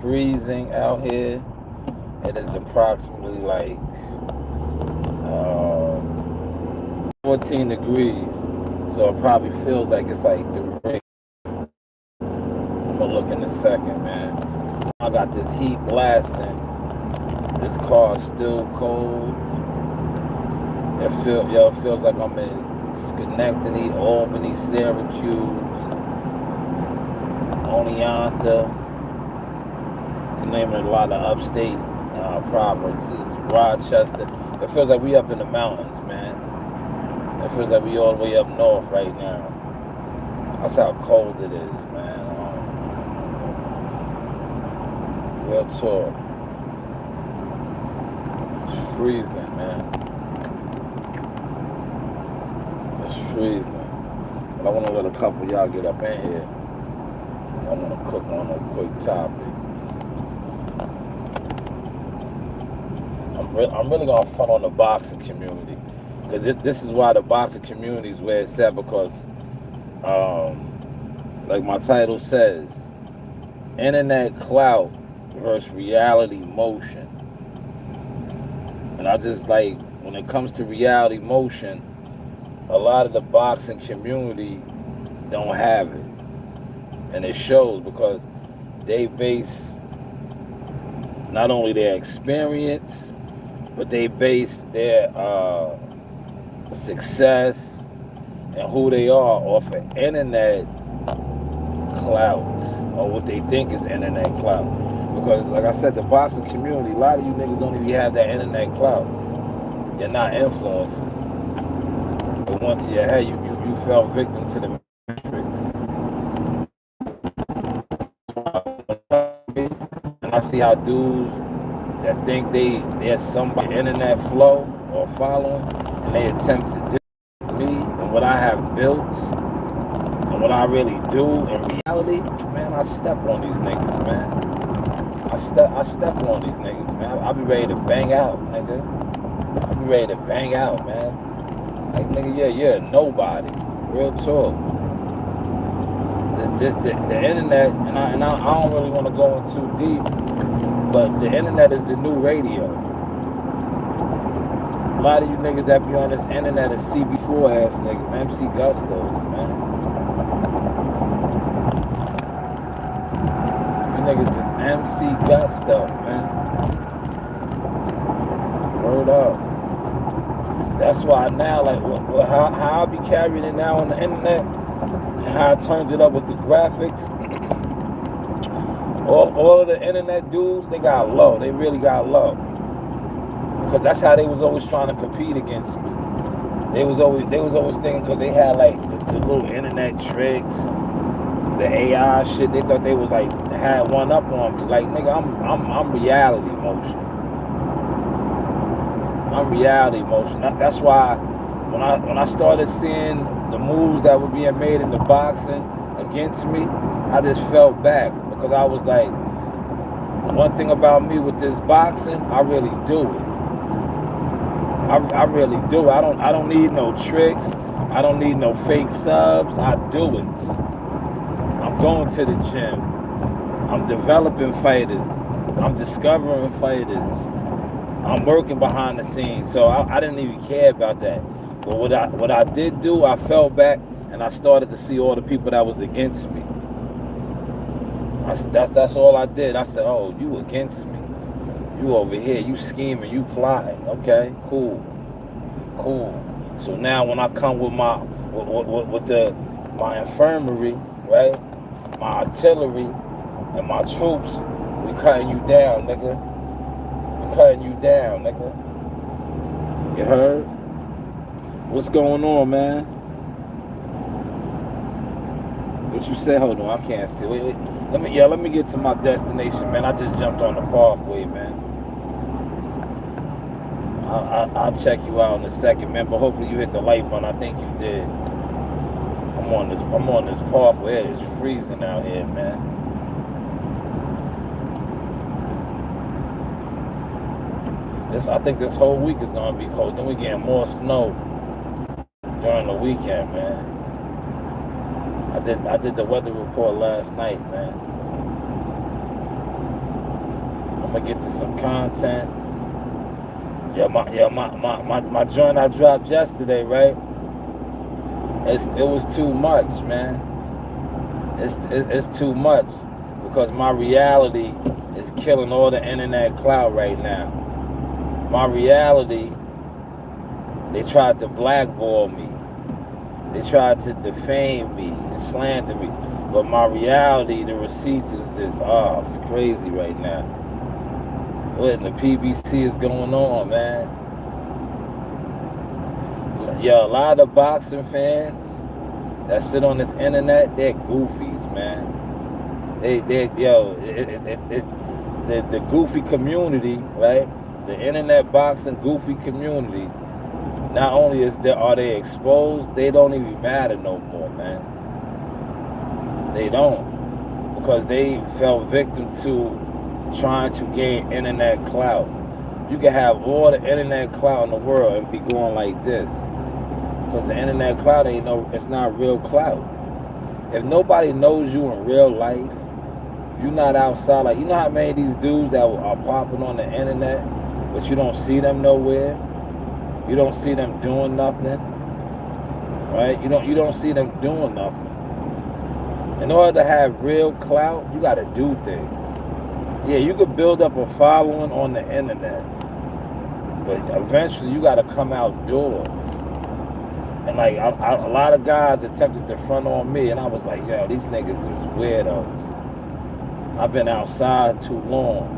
freezing out here. It is approximately like 14 degrees. So it probably feels like it's like 3. I'm gonna look in a second, man. I got this heat blasting. This car is still cold. It feels like I'm in Schenectady, Albany, Syracuse, Oneonta. The name of a lot of upstate provinces, Rochester. It feels like we up in the mountains, man. It feels like we all the way up north right now. That's how cold it is, man. Real talk. It's freezing, man. It's freezing. But I want to let a couple of y'all get up in here. I want to cook on a quick topic. I'm really going to front on the boxing community. Because this is why the boxing community is where it's at. Because, like my title says, internet clout versus reality motion. And I just like, when it comes to reality motion, a lot of the boxing community don't have it. And it shows because they base not only their experience, but they base their success and who they are off of internet clout, or what they think is internet clout. Because like I said, the boxing community, a lot of you niggas don't even have that internet clout. You're not influencers. But once in your head, you fell victim to the matrix. And I see how dudes that think they're somebody internet flow or following, and they attempt to do me and what I have built and what I really do in reality, man, I step on these niggas, man. I step on these niggas, man. I be ready to bang out, nigga. I be ready to bang out, man. Like, nigga, yeah, you're nobody. Real talk. The internet, and I don't really want to go in too deep, but the internet is the new radio. A lot of you niggas that be on this internet is CB4 ass niggas, MC Gustos, man. You niggas is MC Gusto, man. Word up. That's why now, like, how I be carrying it now on the internet, and how I turned it up with the graphics. All of the internet dudes, they got low. They really got low. Because that's how they was always trying to compete against me. They was always thinking, because they had like the little internet tricks, the AI shit. They thought they was like had one up on me. Like, nigga, I'm reality motion. I'm reality motion. That's why when I started seeing the moves that were being made in the boxing against me, I just felt back, because I was like, one thing about me with this boxing, I really do it. I really do. I don't need no tricks. I don't need no fake subs. I do it. I'm going to the gym. I'm developing fighters. I'm discovering fighters. I'm working behind the scenes. So I didn't even care about that. But what I did do, I fell back and I started to see all the people that was against me. That's all I did. I said, oh, you against me. You over here, you scheming, you plotting. Okay, cool. So now when I come with my infirmary, right? My artillery and my troops, we cutting you down, nigga. We cutting you down, nigga. You heard? What's going on, man? What you say? Hold on, I can't see. Wait. Let me get to my destination, man. I just jumped on the parkway, man. I'll check you out in a second, man. But hopefully you hit the light button. I think you did. I'm on this parkway. It is freezing out here, man. I think this whole week is gonna be cold. Then we getting more snow during the weekend, man. I did the weather report last night, man. I'm gonna get to some content. My joint I dropped yesterday, right? It was too much, man. It's too much because my reality is killing all the internet clout right now. My reality, they tried to blackball me. They tried to defame me and slander me. But my reality, the receipts is this. Oh, it's crazy right now. What in the PBC is going on, man? Yo, a lot of boxing fans that sit on this internet, they're goofies, man. The goofy community, right? The internet boxing goofy community. Not only are they exposed, they don't even matter no more, man. They don't, because they fell victim to trying to gain internet clout. You can have all the internet clout in the world and be going like this. Because the internet clout it's not real clout. If nobody knows you in real life, you're not outside. Like, you know how many of these dudes that are popping on the internet, but you don't see them nowhere? You don't see them doing nothing, right? You don't see them doing nothing. In order to have real clout, you got to do things. Yeah, you could build up a following on the internet, but eventually you got to come outdoors. And like a lot of guys attempted to front on me, and I was like, yo, these niggas is weirdos. I've been outside too long.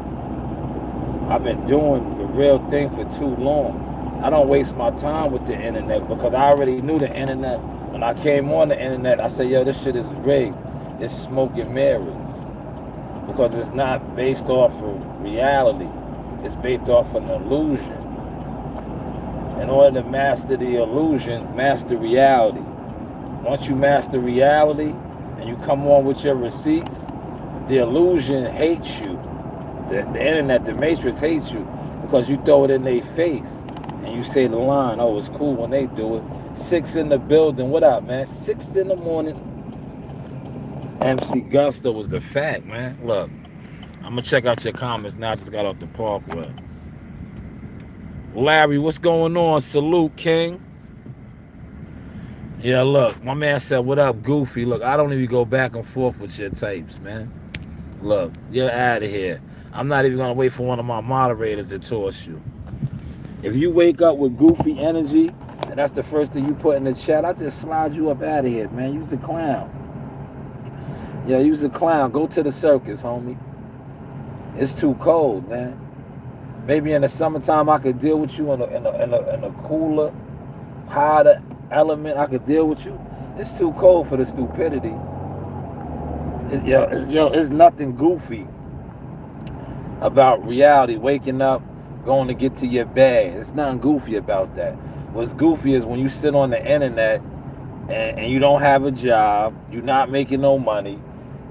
I've been doing the real thing for too long. I don't waste my time with the internet because I already knew the internet. When I came on the internet, I said, yo, this shit is rigged. It's smoke and mirrors. Because it's not based off of reality. It's based off an illusion. In order to master the illusion, master reality. Once you master reality and you come on with your receipts, the illusion hates you. The internet, the matrix hates you because you throw it in their face and you say the line, oh, it's cool when they do it. 6 in the building, what up, man? 6 in the morning. MC Gusto was a fact, man. Look, I'm going to check out your comments now. I just got off the parkway. Larry, what's going on? Salute, King. Yeah, look, my man said, what up, Goofy? Look, I don't even go back and forth with your types, man. Look, you're out of here. I'm not even going to wait for one of my moderators to toss you. If you wake up with goofy energy, and that's the first thing you put in the chat, I just slide you up out of here, man. Use the clown. Yeah, use the clown. Go to the circus, homie. It's too cold, man. Maybe in the summertime I could deal with you in a cooler, hotter element. I could deal with you. It's too cold for the stupidity. It's nothing goofy about reality. Waking up, going to get to your bed. It's nothing goofy about that. What's goofy is when you sit on the internet and you don't have a job, you're not making no money.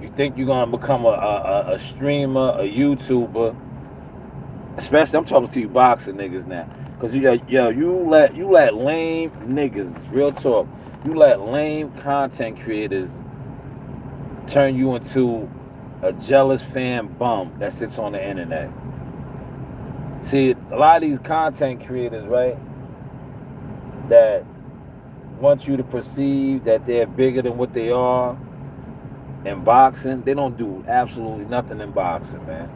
You think you're gonna become a streamer, a YouTuber. Especially, I'm talking to you boxing niggas now, cause you let lame niggas, real talk, you let lame content creators turn you into a jealous fan bum that sits on the internet. See, a lot of these content creators, right, that want you to perceive that they're bigger than what they are in boxing, they don't do absolutely nothing in boxing, man.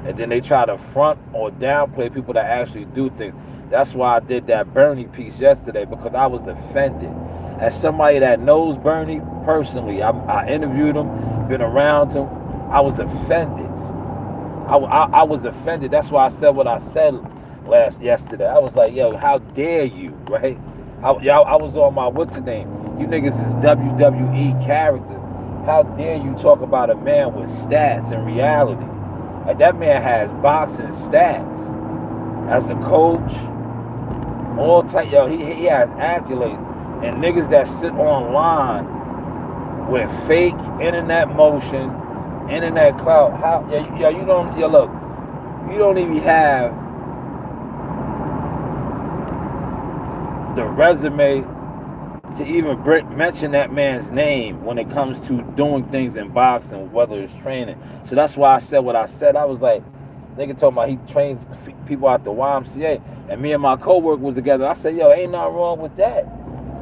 And then they try to front or downplay people that actually do things. That's why I did that Bernie piece yesterday, because I was offended. As somebody that knows Bernie personally, I interviewed him, been around him, I was offended. I was offended. That's why I said what I said yesterday. I was like, yo, how dare you, right? I was on my, what's the name? You niggas is WWE characters. How dare you talk about a man with stats and reality? Like, that man has boxing stats as a coach, all type. Yo, he has accolades. And niggas that sit online with fake internet motion, internet clout, you don't even have the resume to even mention that man's name when it comes to doing things in boxing, whether it's training. So that's why I said what I said. I was like, Nigga told me he trains people out the YMCA, and me and my coworker was together. I said, yo, ain't nothing wrong with that.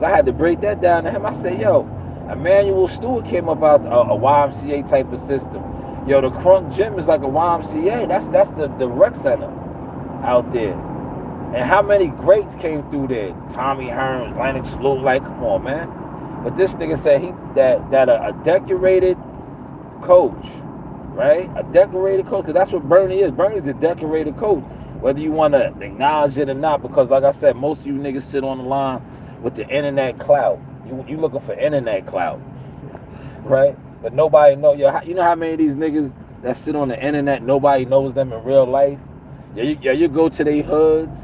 I had to break that down to him. I said, yo, Emmanuel Stewart came about a YMCA type of system. Yo, the Crunk Gym is like a YMCA. That's the rec center out there. And how many greats came through there? Tommy Hearns, Lennox Lou, like, come on, man. But this nigga said that a decorated coach, right? A decorated coach, because that's what Bernie is. Bernie's a decorated coach, whether you want to acknowledge it or not. Because, like I said, most of you niggas sit on the line with the internet clout. You looking for internet clout, right? But nobody know. You know how many of these niggas that sit on the internet, nobody knows them in real life? You go to their hoods,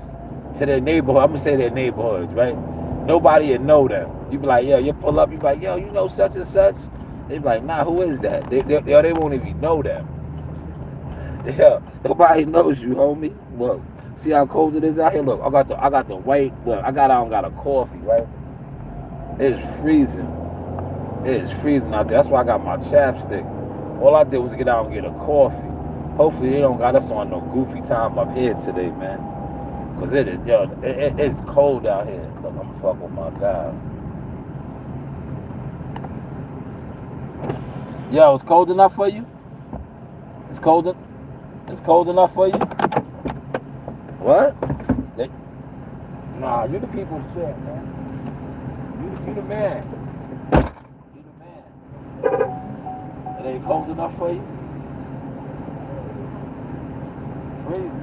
to their neighborhood. I'm gonna say their neighborhoods, right? Nobody would know them. You be like, yo, you pull up. You be like, yo, you know such and such. They be like, nah, who is that? They won't even know them. Yeah, nobody knows you, homie. Look, see how cold it is out here. Look, I got the white. Look, I got a coffee, right? It is freezing. It is freezing out there. That's why I got my chapstick. All I did was get out and get a coffee. Hopefully they don't got us on no goofy time up here today, man. Cause it's cold out here. Look, I'm fucking with my guys. Yo, it's cold enough for you? It's cold enough for you? What? Nah, you the people's champ, man. You the man. You the man. It ain't cold enough for you? Freezing.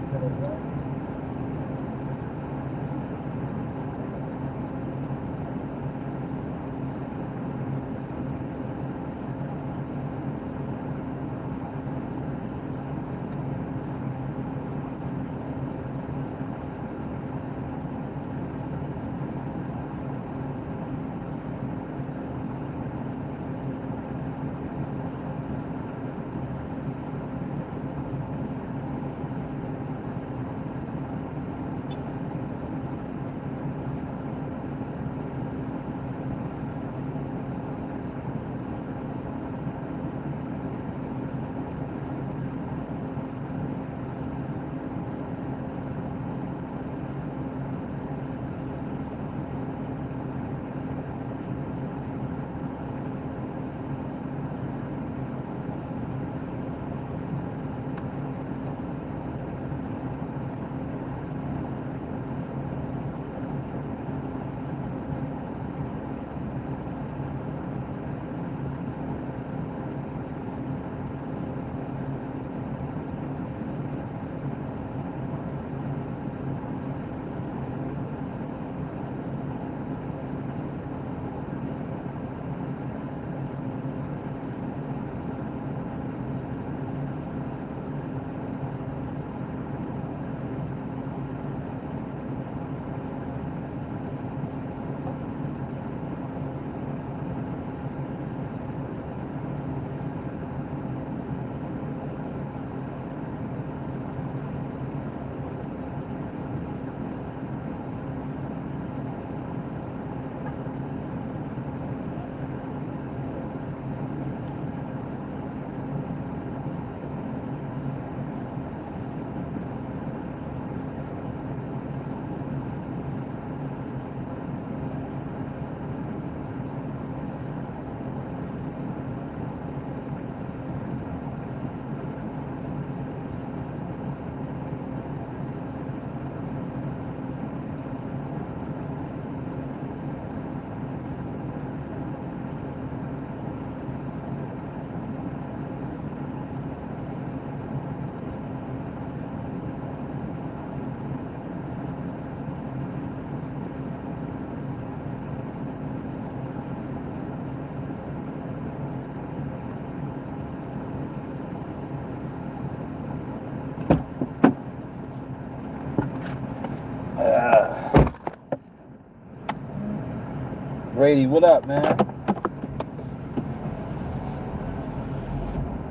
Grady, what up, man?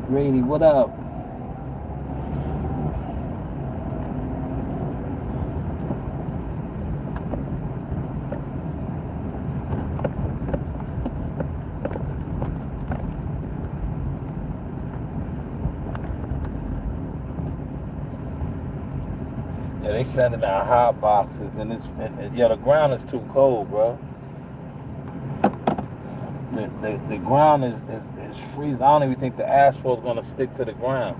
Grady, what up? Yeah, they sending out hot boxes, and yeah, the ground is too cold, bro. The ground is freezing. I don't even think the asphalt's gonna stick to the ground.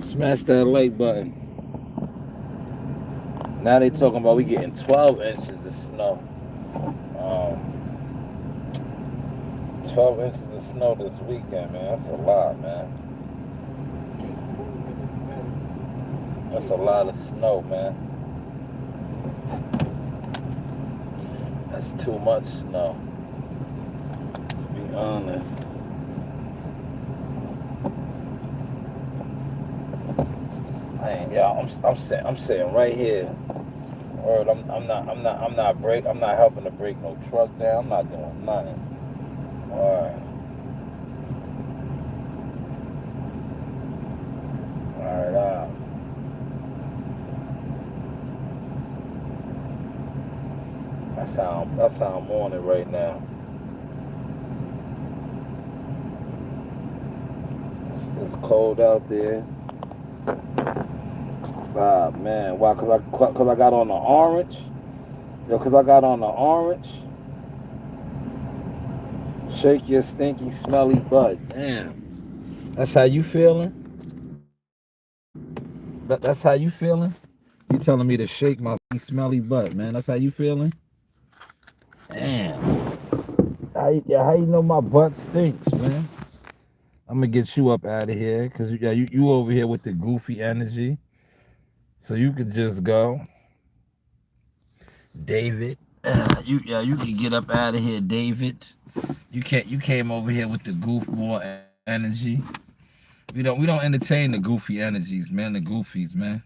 Smash that like button. Now they talking about we getting 12 inches of snow. Um, 12 inches of snow this weekend, man. That's a lot, man. That's a lot of snow, man. That's too much snow, to be honest. Man, y'all, I'm saying right here. Word, I'm not helping to break no truck down. I'm not doing nothing. Alright. Alright, that's how I'm on it right now. It's cold out there. Ah man, why? Cause I got on the orange. Yo, cause I got on the orange. Shake your stinky, smelly butt. Damn. That's how you feeling? That's how you feeling? You telling me to shake my smelly butt, man? That's how you feeling? Damn. How you know my butt stinks, man? I'm gonna get you up out of here, cause you over here with the goofy energy. So you could just go, David. You can get up out of here, David. You came over here with the goofball energy. We don't entertain the goofy energies, man. The goofies, man.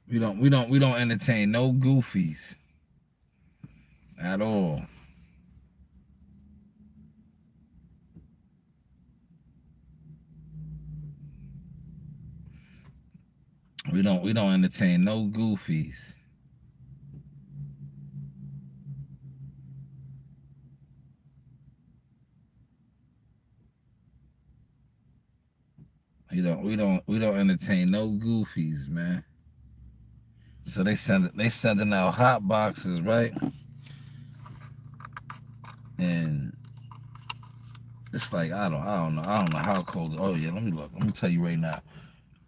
We don't entertain no goofies at all. We don't entertain no goofies. We don't entertain no goofies, man. So they sending out hot boxes, right? And it's like I don't know how cold. Oh yeah, let me look. Let me tell you right now.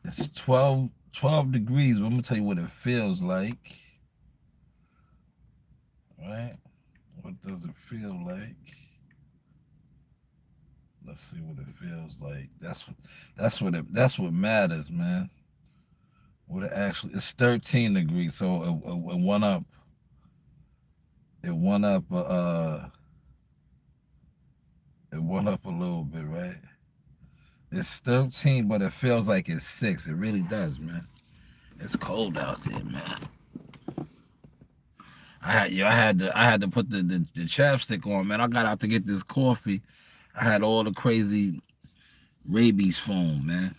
It's 12 degrees, but I'm gonna tell you what it feels like. Right? What does it feel like? Let's see what it feels like. That's what matters, man. What it actually it's 13 degrees, so it went up. It went up. It went up a little bit, right? It's 13, but it feels like it's 6. It really does, man. It's cold out there, man. I had to put the chapstick on, man. I got out to get this coffee. I had all the crazy rabies foam, man.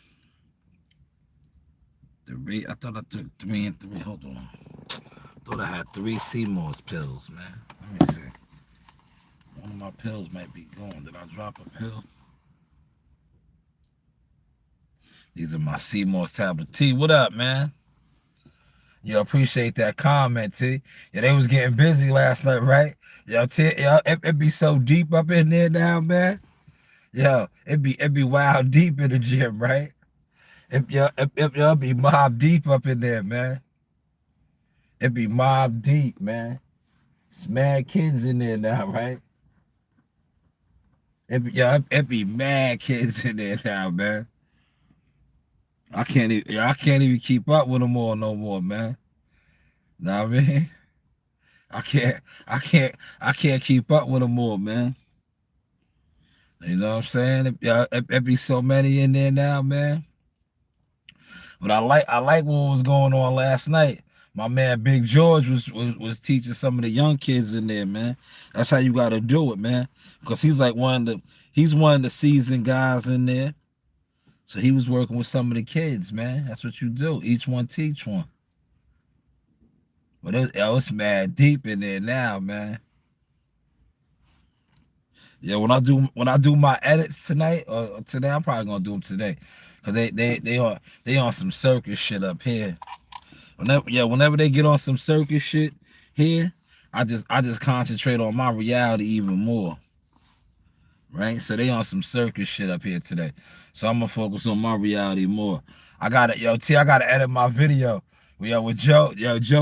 I thought I took three and three. Hold on. I thought I had 3 Seymour's pills, man. Let me see. One of my pills might be gone. Did I drop a pill? These are my Seymour's tablet. T, what up, man? Yo, appreciate that comment, T. Yeah, they was getting busy last night, right? Yo, T, yo, it be so deep up in there now, man. Yo, it be wild deep in the gym, right? It be mob deep up in there, man. It be mob deep, man. It's mad kids in there now, right? It be mad kids in there now, man. I can't even keep up with them all no more, man. Know what I mean? I can't keep up with them all, man. You know what I'm saying? It be so many in there now, man. But I like what was going on last night. My man Big George was teaching some of the young kids in there, man. That's how you gotta do it, man. because he's one of the seasoned guys in there. So he was working with some of the kids, man. That's what you do. Each one teach one. But it's mad deep in there now, man. Yeah, when I do my edits tonight or today, I'm probably gonna do them today, cause they on some circus shit up here. Whenever they get on some circus shit here, I just concentrate on my reality even more, right? So they on some circus shit up here today, so I'm gonna focus on my reality more. I gotta edit my video. With Joe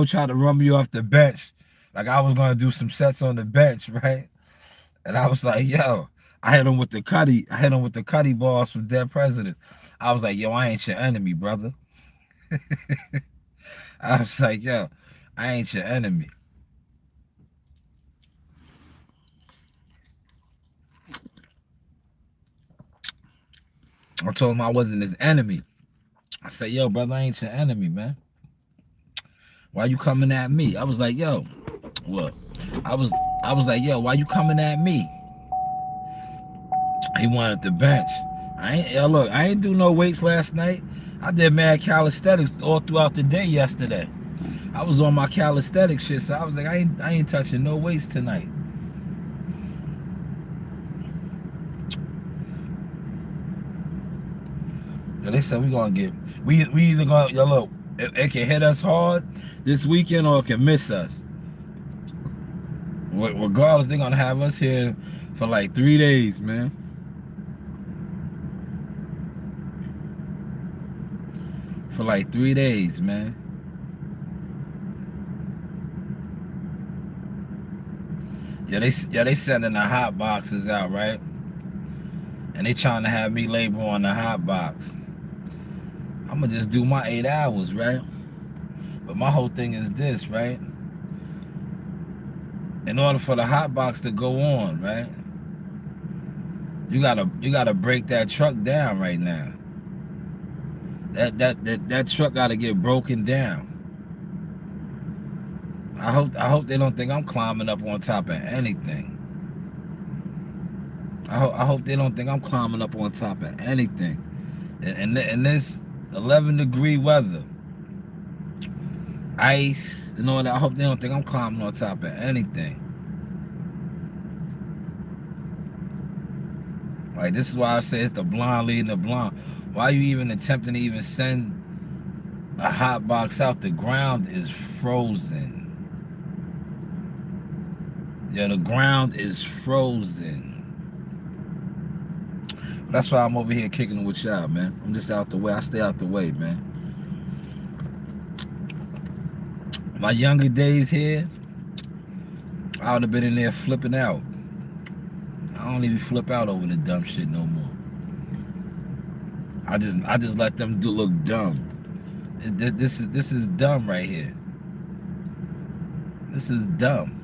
tried to run me off the bench, like I was gonna do some sets on the bench, right? And I was like, yo, I hit him with the cutty balls from Dead Presidents. I was like, yo, I ain't your enemy, brother. I was like, yo, I ain't your enemy. I told him I wasn't his enemy. I said, yo, brother, I ain't your enemy, man. Why you coming at me? I was like, yo, look, I was I was like, yo, why you coming at me? He wanted the bench. I ain't do no weights last night. I did mad calisthenics all throughout the day yesterday. I was on my calisthenics shit, so I was like, I ain't touching no weights tonight. Yeah, they said we either gonna look, it can hit us hard this weekend or it can miss us. Regardless, they're gonna have us here for like 3 days, man. For like 3 days, man. They sending the hot boxes out, right? And they trying to have me labor on the hot box. I'm gonna just do my 8 hours, right? But my whole thing is this, right? In order for the hot box to go on, right? You gotta break that truck down right now. That truck gotta get broken down. I hope they don't think I'm climbing up on top of anything. I hope they don't think I'm climbing up on top of anything. In this 11-degree weather, ice and all that, I hope they don't think I'm climbing on top of anything. Like, this is why I say it's the blind leading the blind. Why are you even attempting to even send a hot box out? The ground is frozen. Yeah, the ground is frozen. That's why I'm over here kicking it with y'all, man. I'm just out the way. I stay out the way, man. My younger days here, I would have been in there flipping out. I don't even flip out over the dumb shit no more. I just let them look dumb. This is dumb right here. This is dumb.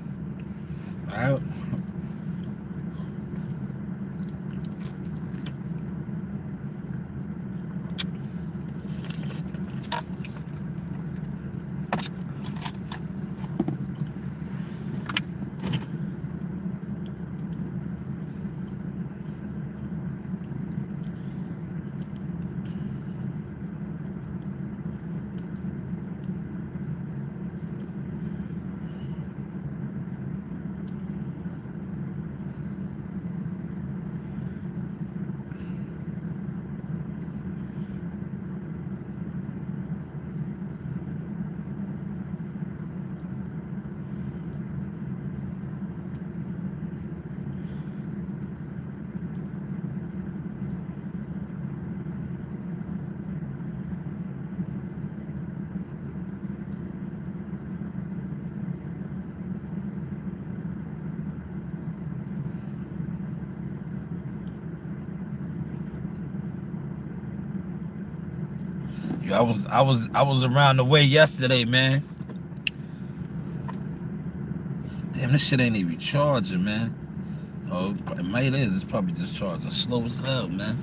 All right. I was around the way yesterday, man. Damn, this shit ain't even charging, man. Oh, it might is. It's probably just charging slow as hell, man.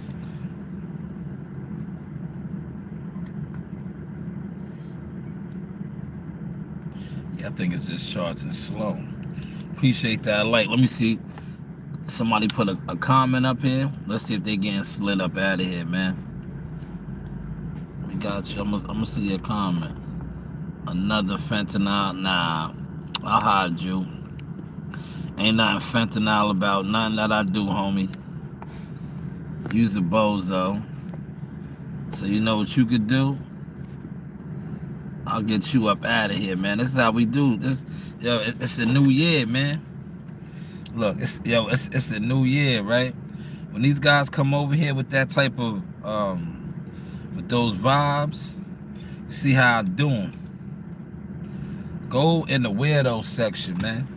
Yeah, I think it's just charging slow. Appreciate that light. Let me see. Somebody put a comment up here. Let's see if they getting slid up out of here, man. We got you. I'm gonna see your comment. Another fentanyl. Nah, I'll hide you. Ain't nothing fentanyl about nothing that I do, homie. Use a bozo. So you know what you could do? I'll get you up out of here, man. This is how we do. It's a new year, man. Look, it's a new year, right? When these guys come over here with that type of with those vibes, you see how I do them. Go in the weirdo section, man.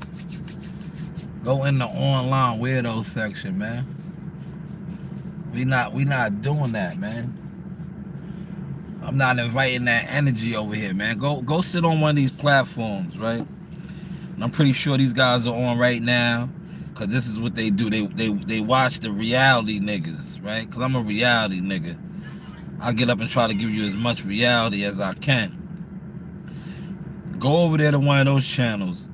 Go in the online weirdo section, man. We not doing that, man. I'm not inviting that energy over here, man. Go sit on one of these platforms, right? And I'm pretty sure these guys are on right now, cause this is what they do. They watch the reality niggas, right? Cause I'm a reality nigga. I get up and try to give you as much reality as I can. Go over there to one of those channels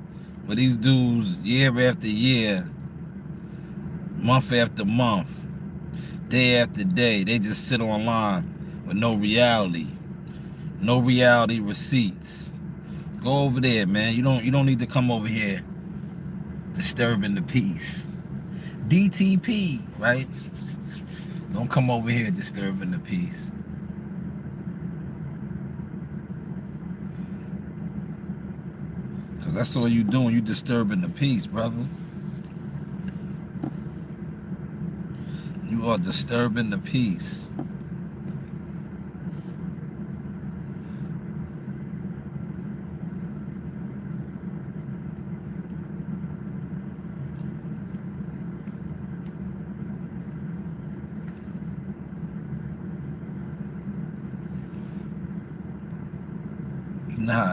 where these dudes, year after year, month after month, day after day, they just sit online with no reality receipts. Go over there, man. You don't need to come over here disturbing the peace. DTP, right? Don't come over here disturbing the peace. Cause that's all you doing. You disturbing the peace, brother. You are disturbing the peace.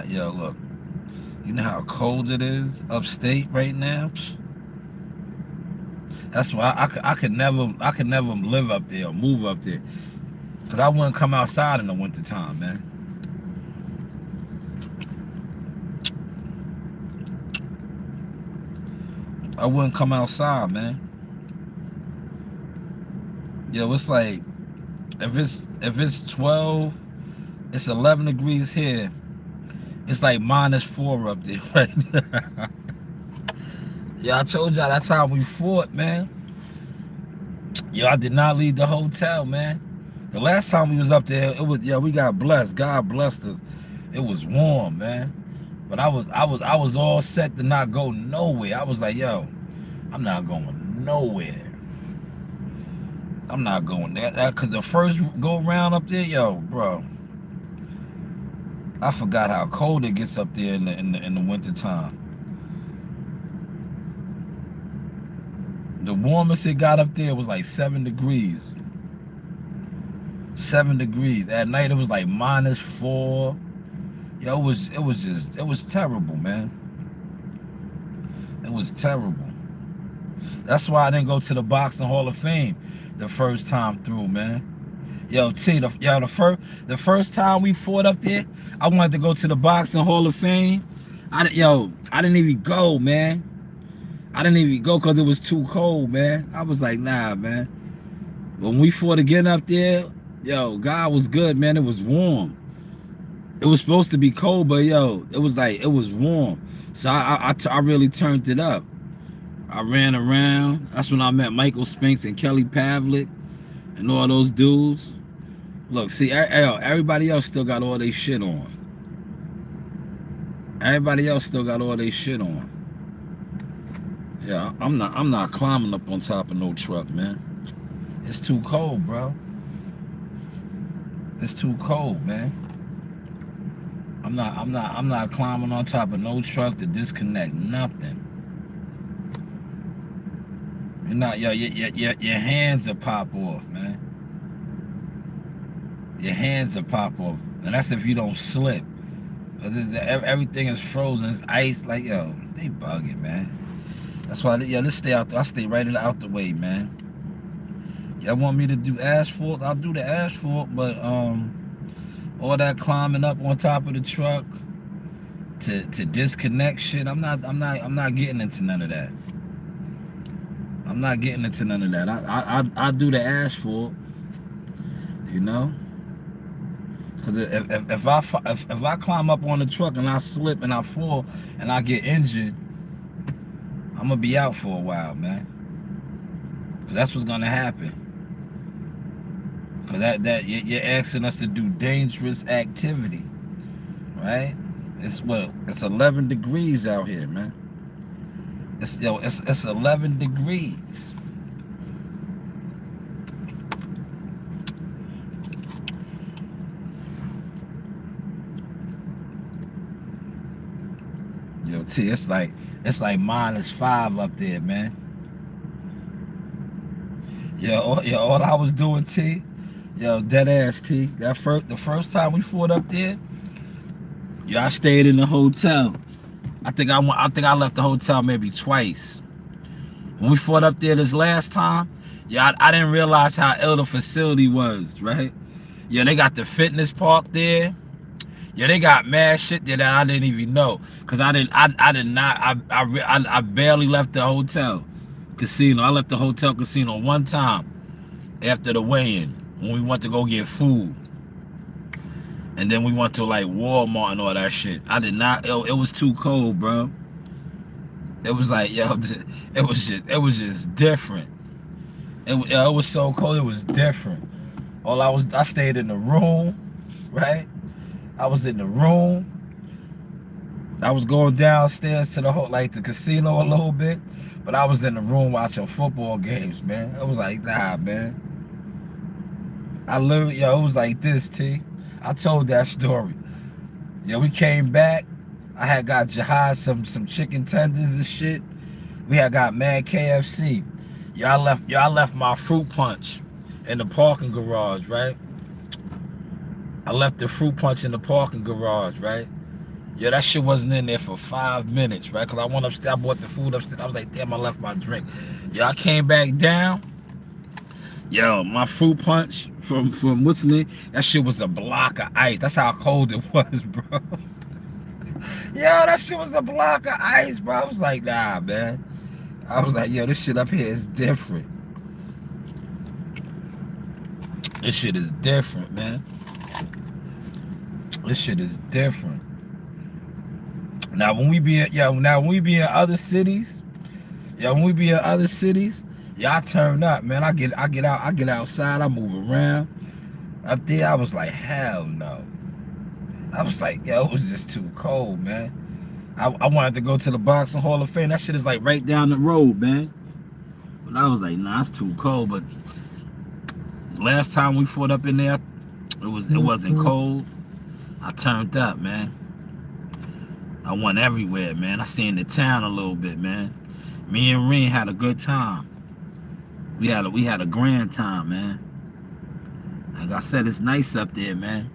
Yo, look. You know how cold it is upstate right now? That's why I could never live up there or move up there. Cause I wouldn't come outside in the wintertime, man. I wouldn't come outside, man. Yo, it's like if it's 12, it's 11 degrees here. It's like -4 up there, right? Yeah, I told y'all that's how we fought, man. Yo, I did not leave the hotel, man. The last time we was up there, we got blessed. God blessed us. It was warm, man. But I was all set to not go nowhere. I was like, yo, I'm not going nowhere. I'm not going there. Cause the first go round up there, yo, bro. I forgot how cold it gets up there in the winter time. The warmest it got up there was like 7 degrees. 7 degrees. At night it was like -4. Yo, it was terrible, man. It was terrible. That's why I didn't go to the Boxing Hall of Fame the first time through, man. Yo, the first time we fought up there, I wanted to go to the Boxing Hall of Fame. I didn't even go, man. I didn't even go because it was too cold, man. I was like, nah, man. When we fought again up there, yo, God was good, man. It was warm. It was supposed to be cold, but yo, it was warm. So I really turned it up. I ran around. That's when I met Michael Spinks and Kelly Pavlik and all those dudes. Look, see, everybody else still got all their shit on. Everybody else still got all their shit on. Yeah, I'm not climbing up on top of no truck, man. It's too cold, bro. It's too cold, man. I'm not climbing on top of no truck to disconnect nothing. You're not, your hands will pop off, man. Your hands will pop off, and that's if you don't slip. Cause everything is frozen, it's ice. Like, yo, they bugging, man. That's why, let's stay out there. I stay right out the way, man. Y'all want me to do asphalt? I'll do the asphalt, but all that climbing up on top of the truck to disconnect shit, I'm not getting into none of that. I'm not getting into none of that. I do the asphalt, you know. Cause if I climb up on the truck and I slip and I fall and I get injured, I'm gonna be out for a while, man. Cause that's what's gonna happen. Cause that you're asking us to do dangerous activity, right? It's 11 degrees out here, man. It's 11 degrees. Yo, T, it's like -5 up there, man. All I was doing, T, dead ass, T. The first time we fought up there, I stayed in the hotel. I think I left the hotel maybe twice. When we fought up there this last time, I didn't realize how ill the facility was, right? They got the fitness park there. They got mad shit there that I didn't even know, cause I did not, I barely left the hotel casino. I left the hotel casino one time after the weigh-in when we went to go get food, and then we went to like Walmart and all that shit. I did not. It was too cold, bro. It was like, it was just different. It was so cold. It was different. I stayed in the room, right? I was in the room. I was going downstairs to the casino a little bit, but I was in the room watching football games, man. I was like, nah, man. I literally, it was like this, T. I told that story. We came back. I had got Jihad some chicken tenders and shit. We had got mad KFC. I left my fruit punch in the parking garage, right? I left the fruit punch in the parking garage, right? That shit wasn't in there for 5 minutes, right? Cause I went upstairs, I bought the food upstairs. I was like, damn, I left my drink. I came back down. My fruit punch from what's the name? That shit was a block of ice. That's how cold it was, bro. That shit was a block of ice, bro. I was like, nah, man. I was like, this shit up here is different. This shit is different, man. This shit is different. Now when we be in other cities, I turn up, man. I get outside, I move around. Up there, I was like, hell no. I was like, it was just too cold, man. I wanted to go to the Boxing Hall of Fame. That shit is like right down the road, man. But I was like, nah, it's too cold. But last time we fought up in there, it wasn't cold. I turned up, man. I went everywhere, man. I seen the town a little bit, man. Me and Reen had a good time. We had a grand time, man. Like I said, it's nice up there, man.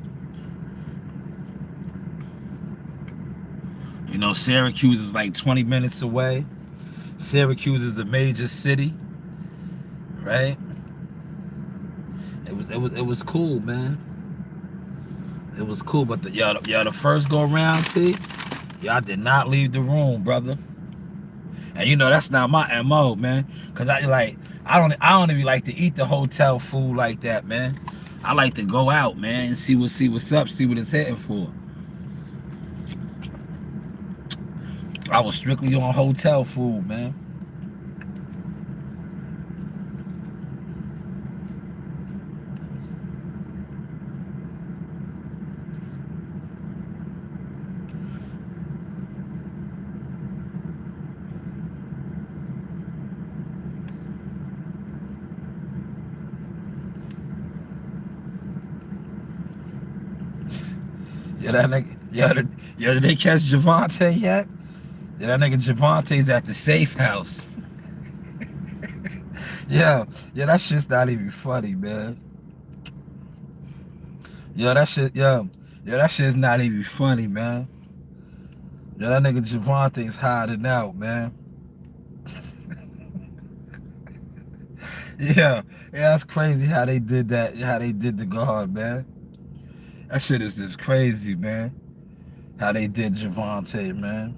Syracuse is like 20 minutes away. Syracuse is a major city, right? It was cool, man. It was cool, but the first go around, T, y'all did not leave the room, brother. And that's not my MO, man. Cause I don't even like to eat the hotel food like that, man. I like to go out, man, and see what's up, see what it's hitting for. I was strictly on hotel food, man. Did they catch Javante yet? That nigga Javante's at the safe house. That shit's not even funny, man. That shit's not even funny, man. That nigga Javante's hiding out, man. That's crazy how they did that, how they did the guard, man. That shit is just crazy, man. How they did Javante, man.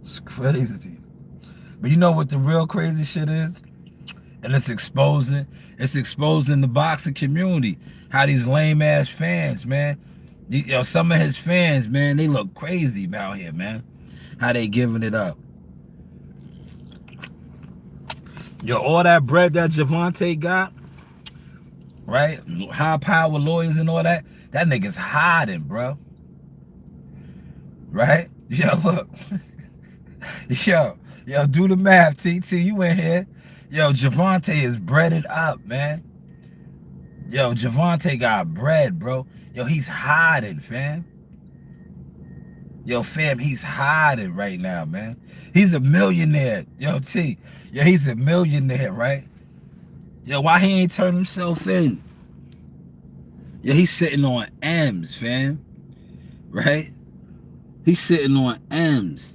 It's crazy. But you know what the real crazy shit is? And it's exposing the boxing community. How these lame ass fans, man. Some of his fans, man, they look crazy out here, man. How they giving it up. All that bread that Javante got, right? High power lawyers and all that. That nigga's hiding, bro. Right? Look. Do the math, TT. You in here. Javante is breaded up, man. Javante got bread, bro. He's hiding, fam. Fam, he's hiding right now, man. He's a millionaire. T. He's a millionaire, right? Why he ain't turned himself in? He's sitting on M's, fam. Right? He's sitting on M's.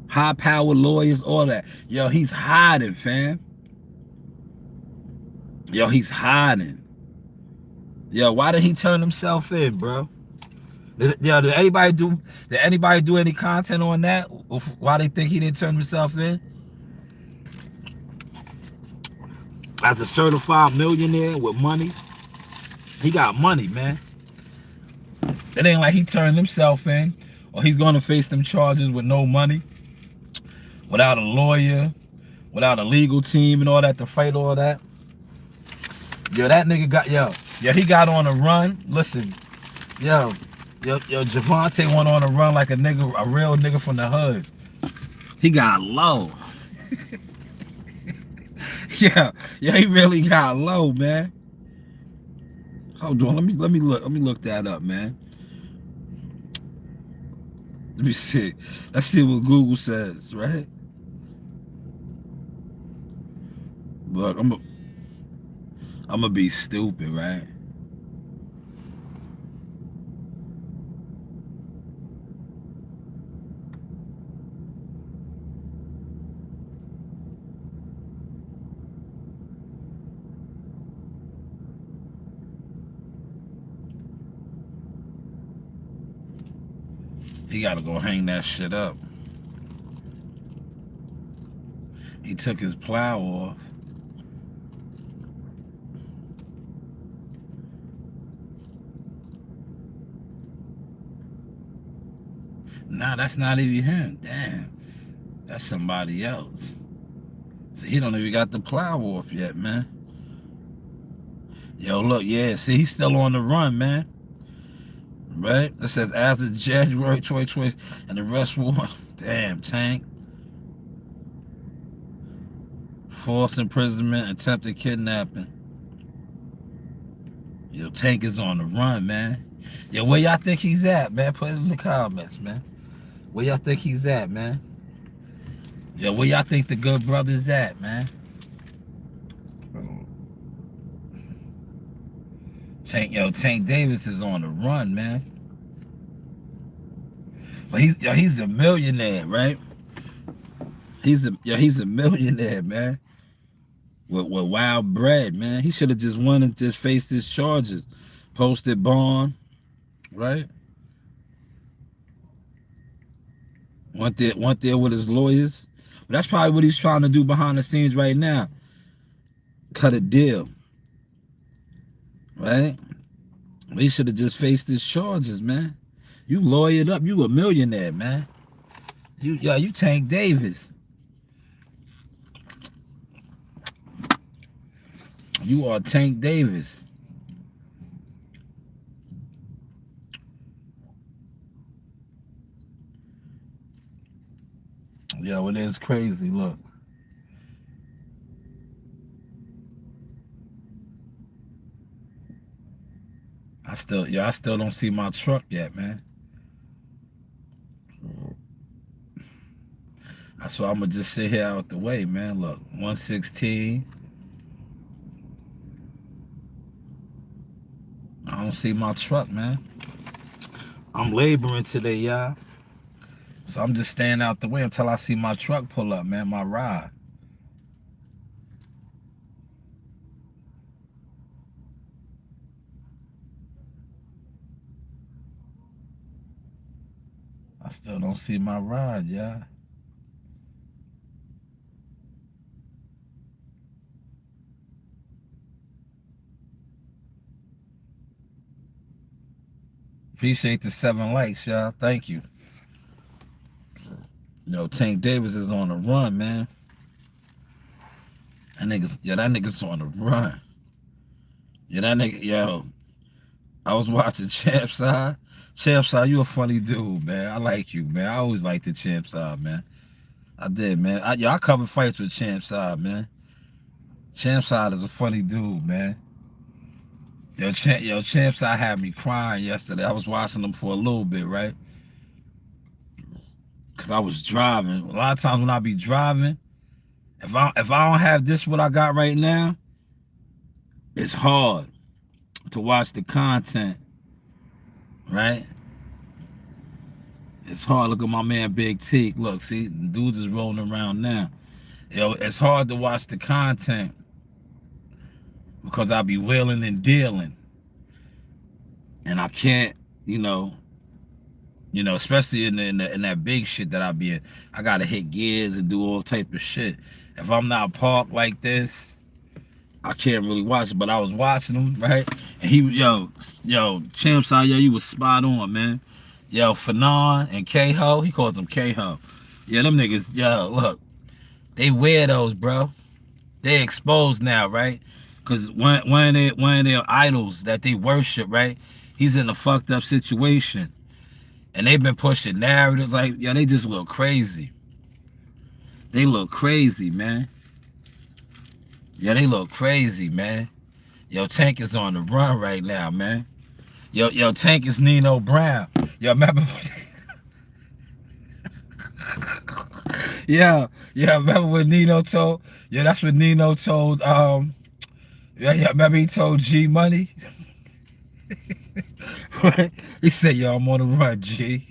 High power lawyers, all that. He's hiding, fam. He's hiding. Why did he turn himself in, bro? Did anybody do any content on that? Why they think he didn't turn himself in? As a certified millionaire with money, he got money, man. It ain't like he turned himself in, or he's gonna face them charges with no money, without a lawyer, without a legal team and all that to fight all that. That nigga got he got on a run. Listen, Javante went on a run like a real nigga from the hood. He got low. He really got low, man. Hold on, let me look that up, man. Let me see. Let's see what Google says, right? Look, I'm gonna be stupid, right? He gotta go hang that shit up. He took his plow off. Nah, that's not even him. Damn. That's somebody else. So he don't even got the plow off yet, man. Look, see, he's still on the run, man. Right? It says as of January 2020, and the rest were, damn, Tank. False imprisonment, attempted kidnapping. Tank is on the run, man. Where y'all think he's at, man? Put it in the comments, man. Where y'all think he's at, man? Where y'all think the good brother's at, man? Tank Davis is on the run, man. But he's a millionaire, right? He's a millionaire, man. With wild bread, man. He should have just won and just faced his charges. Posted bond, right? Went there with his lawyers. But that's probably what he's trying to do behind the scenes right now. Cut a deal. Right? He should have just faced his charges, man. You lawyered up. You a millionaire, man. You Tank Davis. You are Tank Davis. It is crazy. Look. I still don't see my truck yet, man. That's why I'm gonna just sit here out the way, man. Look, 116. I don't see my truck, man. I'm laboring today, y'all. So I'm just staying out the way until I see my truck pull up, man, my ride. I still don't see my ride, y'all. Appreciate the 7 likes, y'all. Thank you. Tank Davis is on the run, man. That nigga's on the run. That nigga, I was watching Champ Side. Champ Side, you a funny dude, man. I like you, man. I always liked the Champ Side, man. I did, man. I covered fights with Champ Side, man. Champ Side is a funny dude, man. Champ Side had me crying yesterday. I was watching them for a little bit, right? Cause I was driving. A lot of times when I be driving, if I don't have this what I got right now, it's hard to watch the content, right? It's hard. Look at my man Big T. Look, see, the dudes is rolling around now. It's hard to watch the content because I be wheeling and dealing, and I can't, especially in that big shit that I be in. I gotta hit gears and do all type of shit. If I'm not parked like this, I can't really watch it. But I was watching him, right? And Champ Side, you was spot on, man. Fanon and K-Ho, he calls them K-Ho. Yeah, them niggas, look, they weirdos, bro. They exposed now, right? Because one of their idols that they worship, right? He's in a fucked up situation. And they've been pushing narratives like, they just look crazy. They look crazy, man. They look crazy, man. Tank is on the run right now, man. Tank is Nino Brown. Remember? Remember when Nino told? That's what Nino told. Remember he told G Money. Right? He said, I'm on the run, G.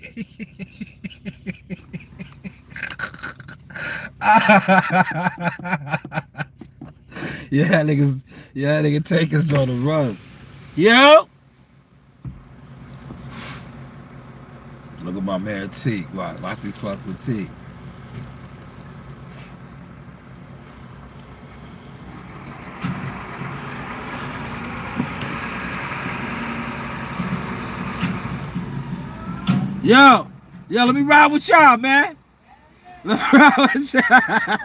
Nigga Tank is on the run. Yo! Look at my man T. Watch me fuck with T. Yo, let me ride with y'all, man. Let me ride with y'all.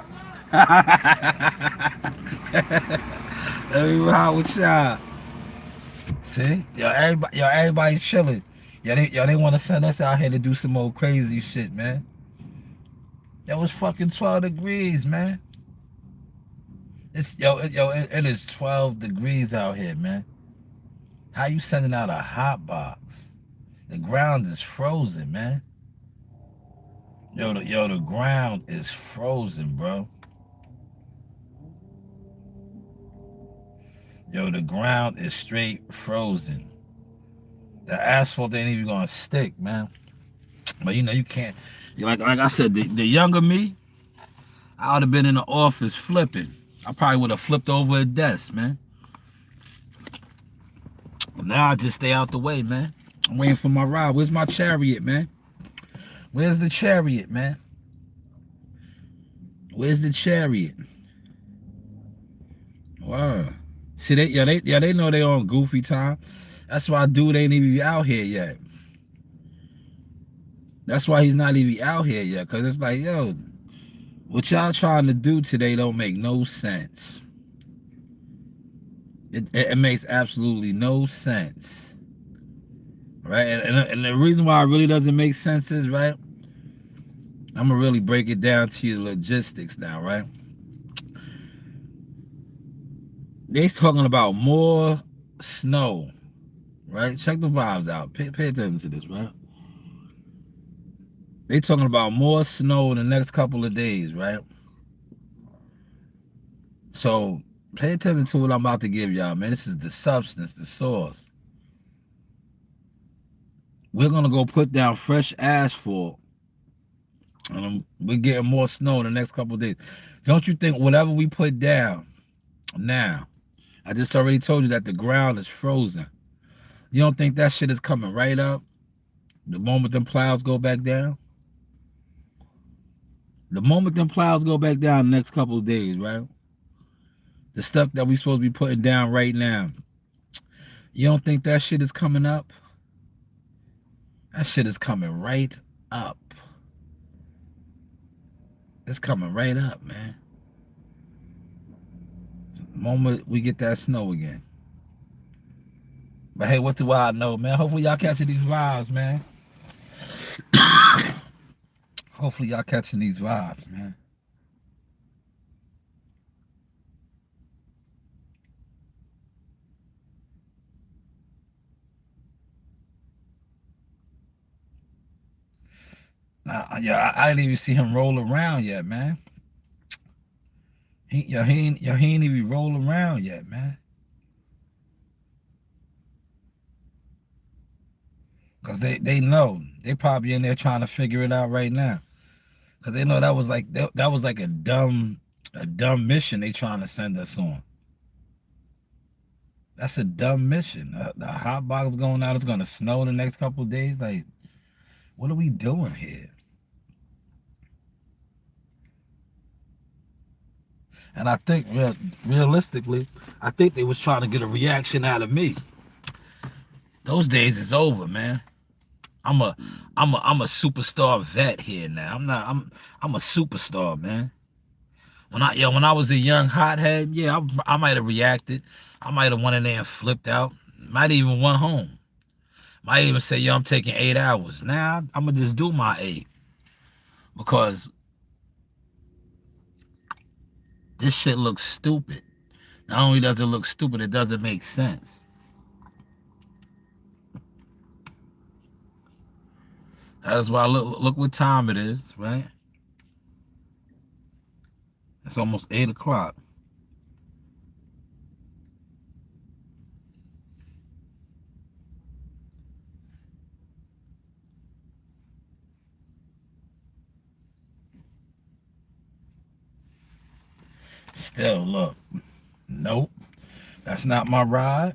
Let me ride with y'all. See? Everybody chilling. They want to send us out here to do some old crazy shit, man. It's fucking 12 degrees, man. It is 12 degrees out here, man. How you sending out a hot box? The ground is frozen, man. The ground is frozen, bro. The ground is straight frozen. The asphalt ain't even gonna stick, man. But you can't. Like I said, the younger me, I would have been in the office flipping. I probably would have flipped over a desk, man. Now I just stay out the way, man. I'm waiting for my ride. Where's my chariot, man? Where's the chariot, man? Where's the chariot? Wow. See, they know they on goofy time. That's why dude ain't even out here yet. That's why he's not even out here yet. Cause it's like, what y'all trying to do today don't make no sense. It makes absolutely no sense. Right? And the reason why it really doesn't make sense is, right? I'm gonna really break it down to you logistics now, right? They're talking about more snow, right? Check the vibes out. Pay attention to this, right? They talking about more snow in the next couple of days, right? So pay attention to what I'm about to give y'all, man. This is the substance, the source. We're gonna go put down fresh asphalt, and we're getting more snow in the next couple of days. Don't you think whatever we put down now, I just already told you that the ground is frozen. You don't think that shit is coming right up the moment them plows go back down? The moment them plows go back down the next couple of days, right? The stuff that we supposed to be putting down right now, you don't think that shit is coming up? That shit is coming right up. It's coming right up, man. The moment we get that snow again. But hey, what do I know, man? Hopefully y'all catching these vibes, man. Hopefully y'all catching these vibes, man. I didn't even see him roll around yet, man. He ain't even roll around yet, man. Cause they know they probably in there trying to figure it out right now. Cause they know that was like a dumb mission they trying to send us on. That's a dumb mission. The hot box going out. It's gonna snow the next couple of days. Like, what are we doing here? And I think realistically, I think they was trying to get a reaction out of me. Those days is over, man. I'm a I'm a superstar vet here now. I'm a superstar, man. When I was a young hothead, yeah, I might have reacted. I might have went in there and flipped out. Might even went home. Might even say, yo, I'm taking 8 hours. Now I'm gonna just do my 8 because this shit looks stupid. Not only does it look stupid, it doesn't make sense. That's why look what time it is, right? It's almost 8 o'clock. Still, look, nope, that's not my ride.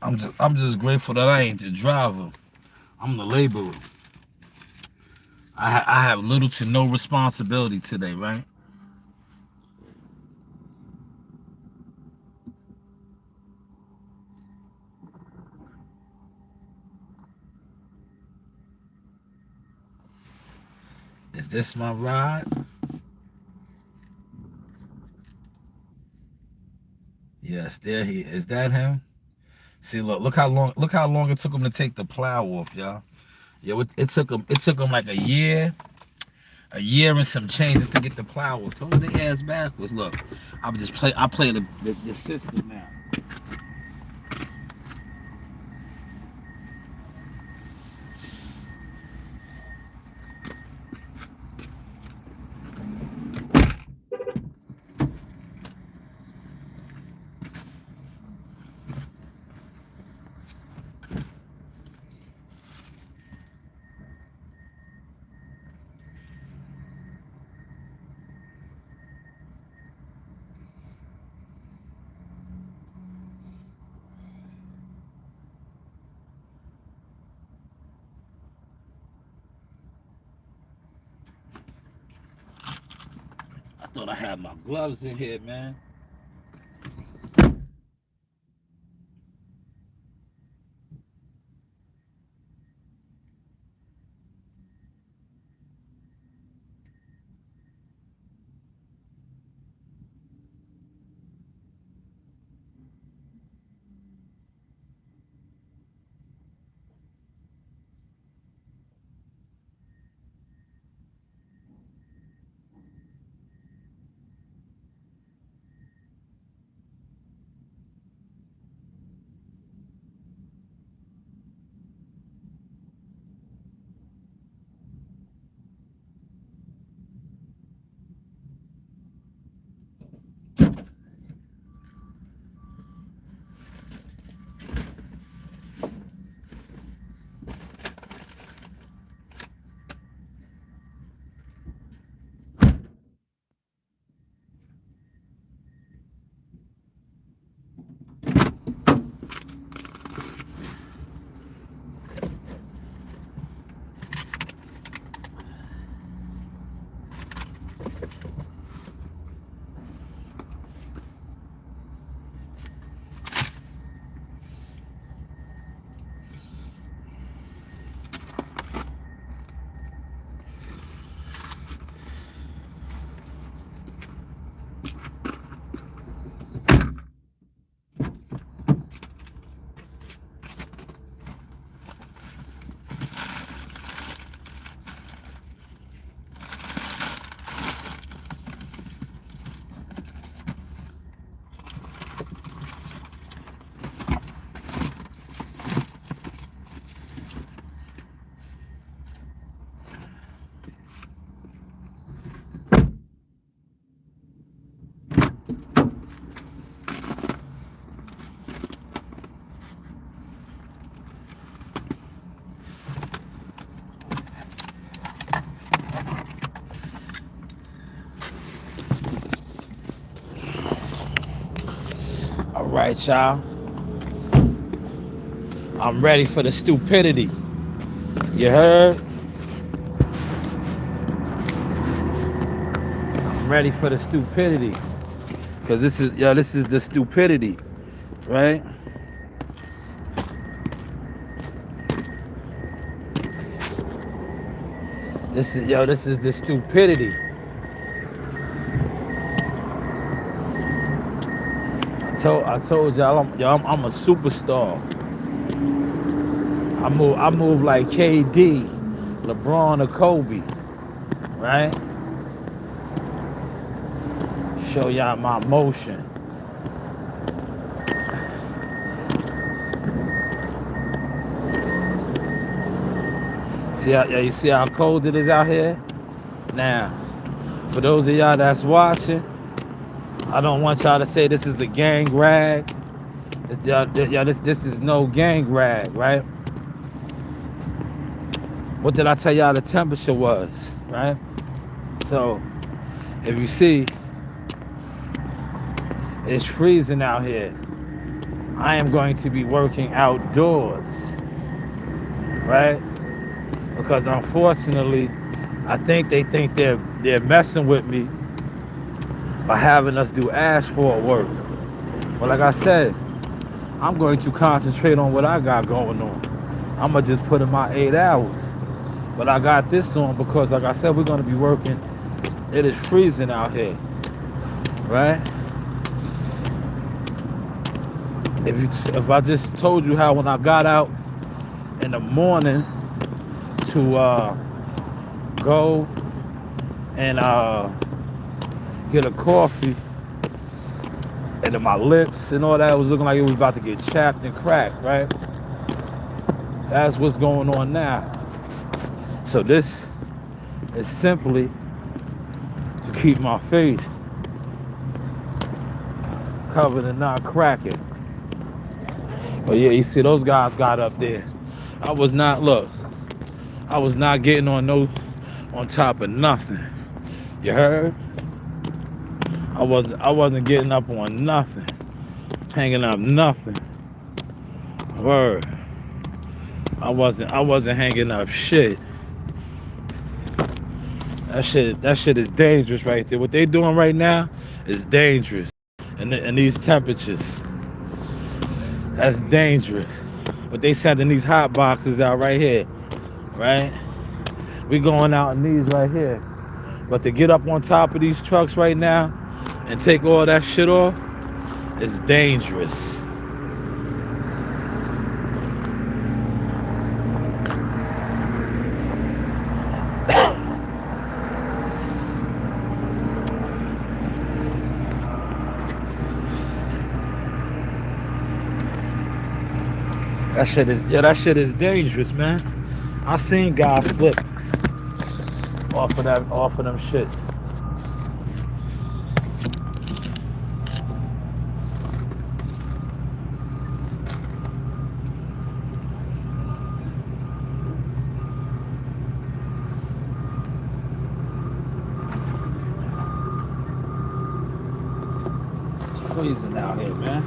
I'm just grateful that I ain't the driver. I'm the laborer. I have little to no responsibility today, right? Is this my ride? Yes, there he is. That him? See, look how long it took him to take the plow off, y'all. Yeah, it took him like a year and some changes to get the plow off. Told their ass backwards. Look, I play the system now. I thought I had my gloves in here, man. Right, y'all. I'm ready for the stupidity. You heard? I'm ready for the stupidity. Cause this is the stupidity, right? This is the stupidity. I told y'all I'm a superstar. I move like KD, LeBron or Kobe, right? Show y'all my motion. You see how cold it is out here? Now, for those of y'all that's watching, I don't want y'all to say this is a gang rag. This is no gang rag, right? What did I tell y'all the temperature was, right? So, if you see, it's freezing out here. I am going to be working outdoors, right? Because unfortunately, I think they think they're messing with me by having us do asphalt work. But like I said, I'm going to concentrate on what I got going on. I'm gonna just put in my 8 hours. But I got this on because, like I said, we're gonna be working. It is freezing out here, right? If I just told you how when I got out in the morning to go and get a coffee, and then my lips and all that was looking like it was about to get chapped and cracked, right? That's what's going on now. So this is simply to keep my face covered and not cracking. But yeah, you see those guys got up there. I was not getting on top of nothing. You heard? I wasn't getting up on nothing. Hanging up nothing. Word. I wasn't hanging up shit. That shit is dangerous right there. What they doing right now is dangerous. And these temperatures. That's dangerous. But they sending these hot boxes out right here. Right? We going out in these right here. But to get up on top of these trucks right now and take all that shit off is dangerous. That shit is dangerous, man. I seen guys slip off of them shits. It's freezing out here, man.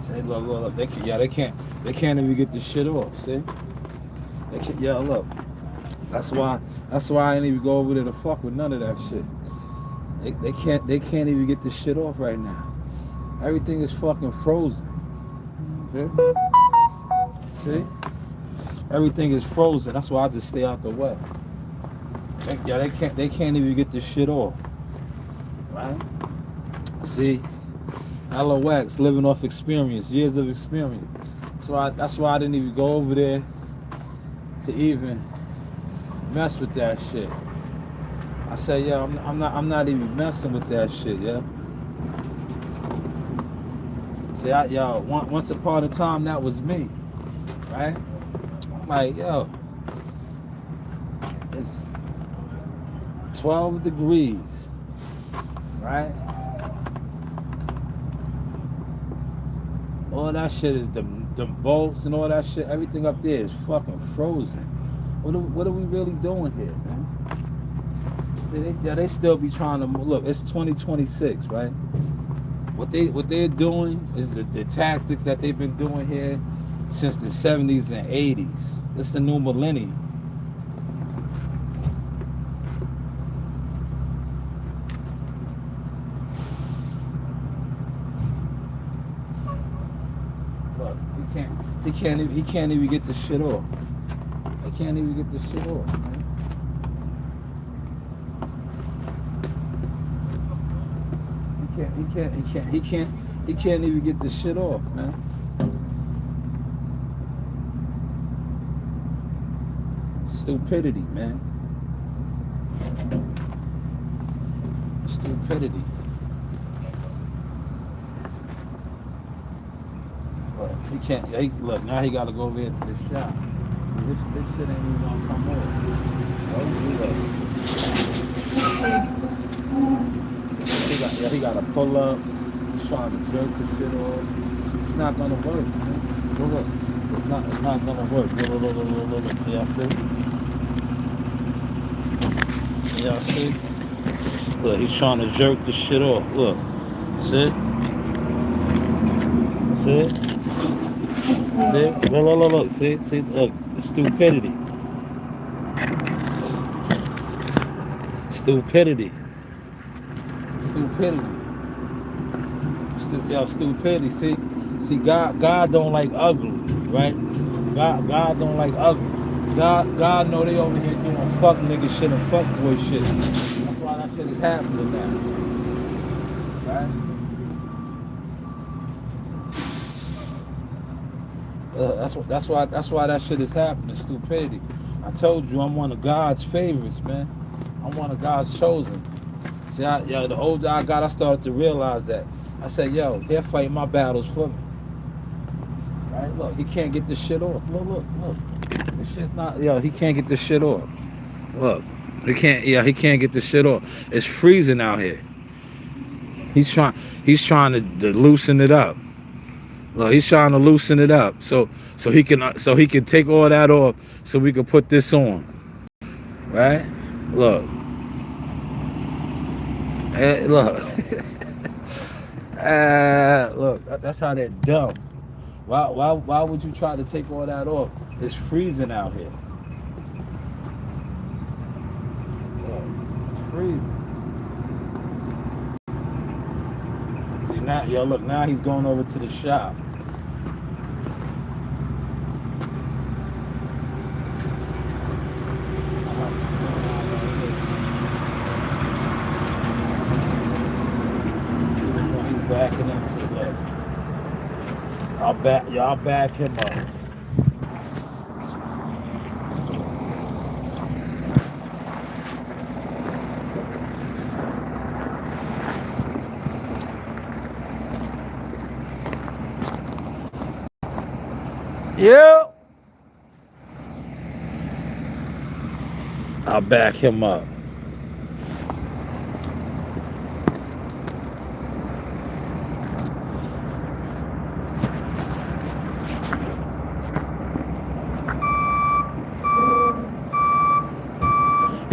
Say, look, they can't even get this shit off. See, they can't, look. That's why I ain't even go over there to fuck with none of that shit. They can't even get this shit off right now. Everything is fucking frozen. See? Everything is frozen. That's why I just stay out the way. They can't even get this shit off. Right? See? LOX, living off experience, years of experience. That's why I didn't even go over there to even mess with that shit. I said, I'm not even messing with that shit, yeah. See, once upon a time that was me, right? I'm like, yo, it's 12 degrees, right? All that shit is the bolts and all that shit. Everything up there is fucking frozen. What are we really doing here, man? See, they still be trying to look. It's 2026, right? What they're doing is the tactics that they've been doing here since the 70s and 80s. It's the new millennium. Look, he can't even get the shit off. They can't even get the shit off, man. He can't even get the shit off, man. Stupidity, man. Stupidity. Look, he can't. Look, now he got to go over here to the shop. This shit ain't even gonna come off. He got to pull up. He's trying to jerk the shit off. It's not gonna work, man. Look. It's not gonna work. Look. Y'all see? Y'all see? Look, he's trying to jerk the shit off. Look. See? See? See? Look. See? Look. Stupidity. Stupidity. See, God don't like ugly, right? God don't like ugly. God know they over here doing fuck nigga shit and fuck boy shit. That's why that shit is happening now, right? That's why that shit is happening. Stupidity. I told you I'm one of God's favorites, man. I'm one of God's chosen. See, the older I got, I started to realize that. I said, they're fighting my battles for me. Right? Look, he can't get this shit off. Look. This shit's not, he can't get this shit off. Look, he can't get this shit off. It's freezing out here. He's trying to loosen it up. Look, he's trying to loosen it up so he can take all that off so we can put this on. Right? Look. Look. Look, that's how they're dumb. Why would you try to take all that off? It's freezing out here. Look, it's freezing. See now, look, now he's going over to the shop. See this one, he's backing into. Look, I'll back him up. Yeah. I'll back him up.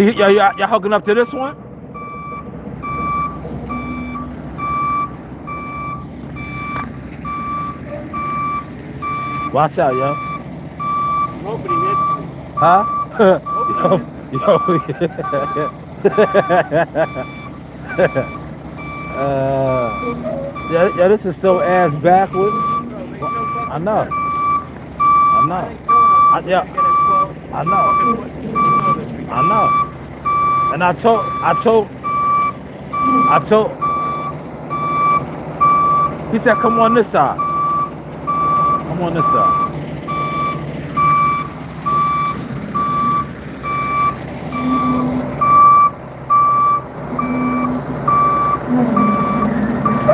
Y'all hooking up to this one? Watch out, yo. Nobody hits me. Huh? Nobody hits Yeah, this is so ass backwards. me. Bro, make no I fucking know, sense. I I know, ain't killing us. I, We're yeah, gonna get exposed. I Fucking know, pussies. You know this. We I can know. And I told, he said, come on this side. Come on this side.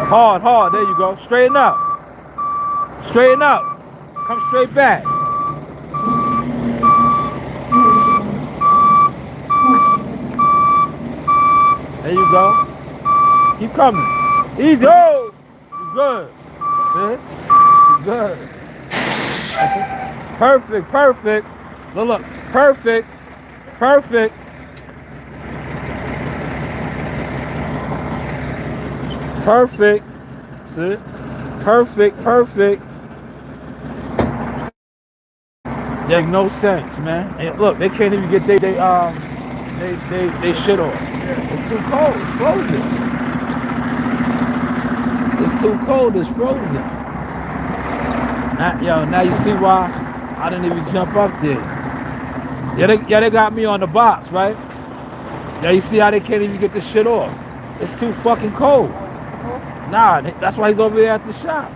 Hard, hard, there you go. Straighten up. Straighten up. Come straight back. There you go. Keep coming. Easy. Oh! You good. See? You good. Perfect, perfect. Look, look. Perfect. Perfect. Perfect. See? Perfect, perfect. Make no sense, man. And look, they can't even get they shit off. It's too cold. It's frozen. It's too cold. It's frozen. Now you see why I didn't even jump up there. Yeah, they got me on the box, right? Yeah, you see how they can't even get the shit off. It's too fucking cold. Nah, that's why he's over there at the shop.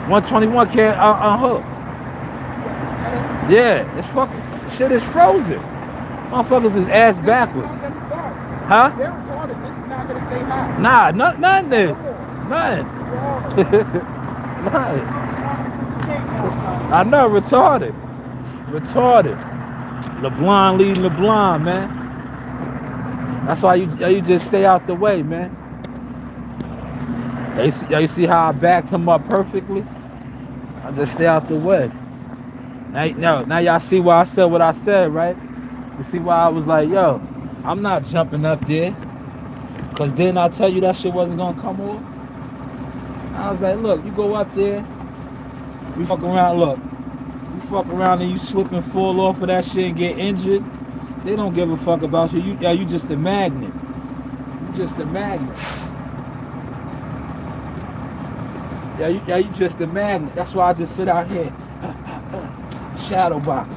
121 can't unhook. Yeah, it's fucking shit is frozen. Motherfuckers is ass backwards. Huh? They're retarded. This is not gonna stay hot. Nah, nothing there. Nothing. Nothing. I know, retarded. Retarded. LeBlanc leading LeBlanc, man. That's why you just stay out the way, man. You see how I backed him up perfectly? I just stay out the way. Now y'all see why I said what I said, right? You see why I was like, yo, I'm not jumping up there. Cause didn't I tell you that shit wasn't gonna come off? I was like, look, you go up there, you fuck around, look. You fuck around and you slip and fall off of that shit and get injured. They don't give a fuck about you. You just a magnet. You just a magnet. You just a magnet. That's why I just sit out here. Shadow box.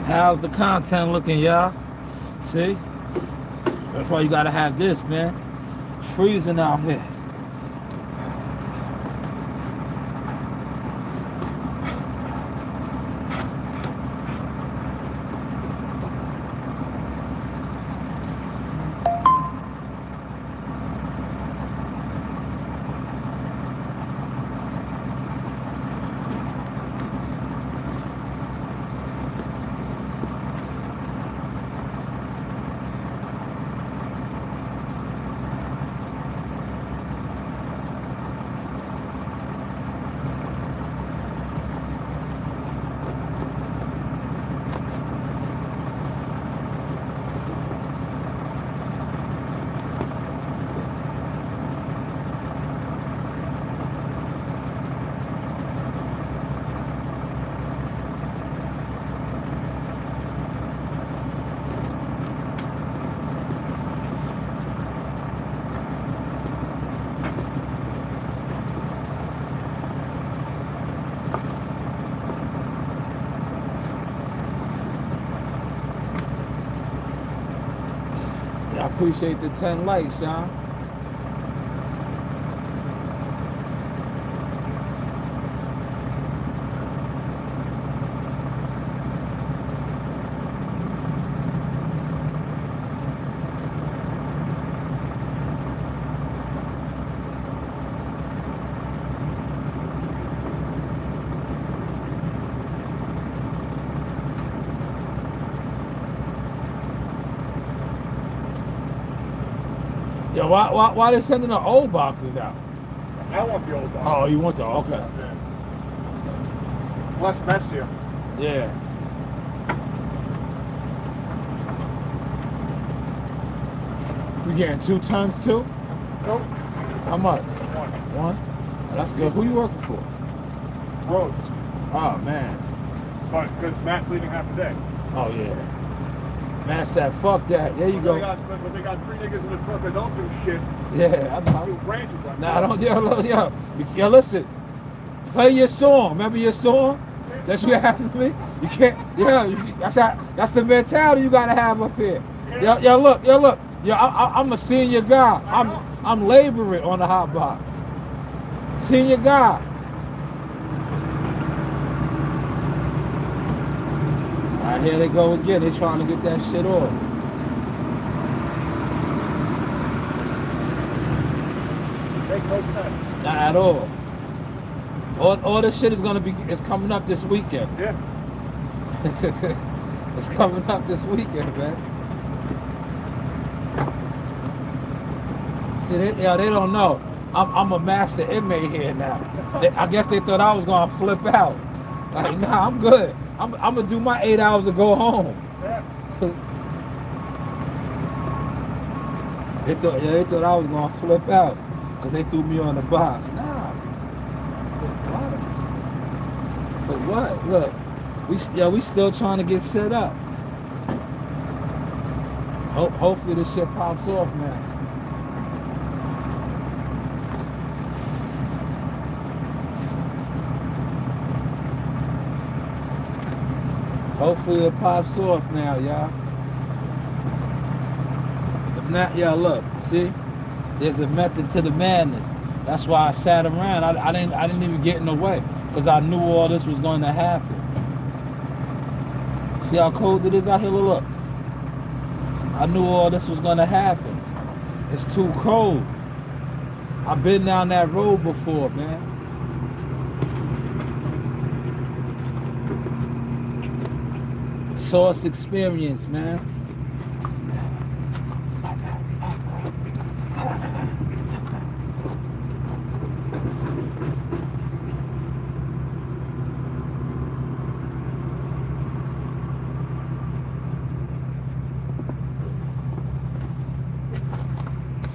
How's the content looking, y'all? See? That's why you gotta have this, man. It's freezing out here. I appreciate the 10 likes, y'all. Yeah, why they sending the old boxes out? I want the old box. Oh, you want the okay. Yeah. Less messier. Yeah. We getting 2 tons too? Nope. How much? One. Oh, that's good. Who you working for? Rose. Oh man. But because Matt's leaving half a day. Oh yeah. Man said, fuck that. There you go. But they got 3 niggas in the truck that don't do shit. Yeah, I know. Do branches like Nah, don't yo, listen. Play your song. Remember your song? That's what you have to me. You can't. That's the mentality you gotta have up here. Yo, look. I'm a senior guy. I'm laboring on the hot box. Senior guy. Alright, here they go again. They're trying to get that shit off. Make no sense. Not at all. All this shit is coming up this weekend. Yeah. It's coming up this weekend, man. See, they don't know. I'm a master inmate here now. I guess they thought I was gonna flip out. Like, nah, I'm good. I'm gonna do my 8 hours and go home. Yeah. They thought I was gonna flip out because they threw me on the box. Nah. But what? Look, we still trying to get set up. Hopefully this shit pops off, man. Hopefully it pops off now, y'all. If not, y'all look, see, there's a method to the madness. That's why I sat around. I didn't even get in the way because I knew all this was going to happen. See how cold it is out here? Look. I knew all this was going to happen. It's too cold. I've been down that road before, man. Source experience, man.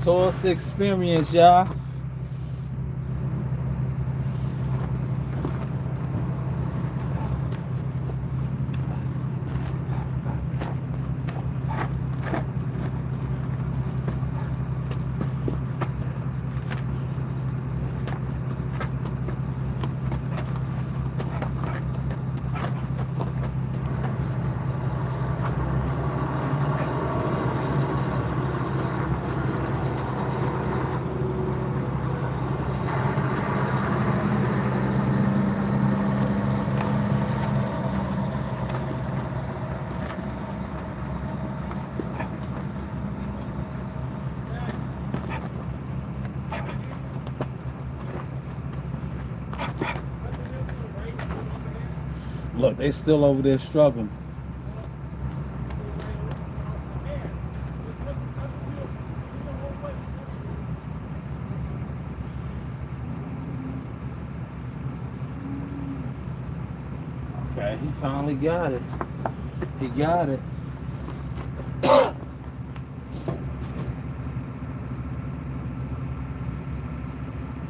Source experience, y'all. Look, they still over there struggling. Okay, he finally got it. He got it.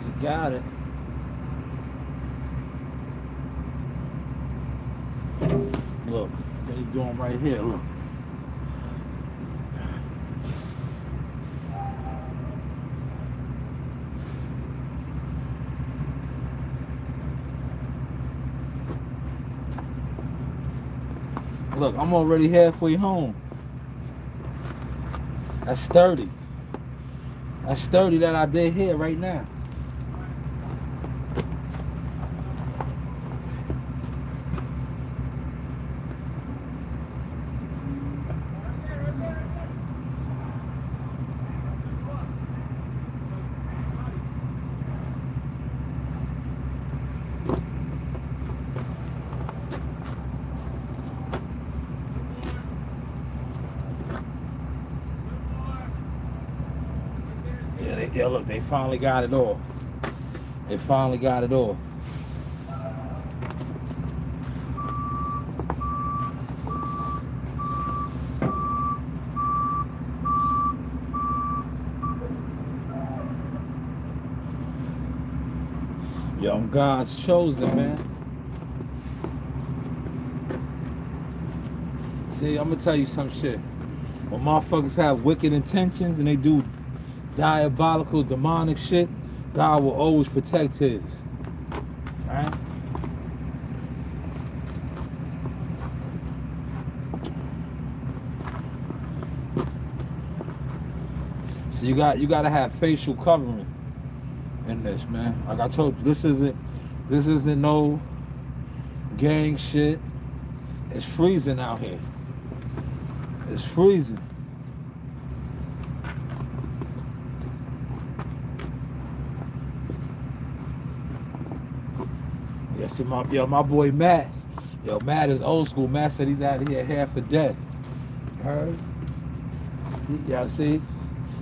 He got it. Look, what he's doing right here, look. Look, I'm already halfway home. That's 30. That's 30 that I did here right now. look, they finally got it off. They finally got it off. Yo, I'm God's chosen, man. See, I'm gonna tell you some shit. When motherfuckers have wicked intentions and they do diabolical, demonic shit, God will always protect his. Alright? So you gotta have facial covering in this, man. Like I told you, this isn't no gang shit. It's freezing out here. It's freezing. Yeah, see my boy Matt. Yo, Matt is old school. Matt said he's out here half a day. Heard? Yeah, see?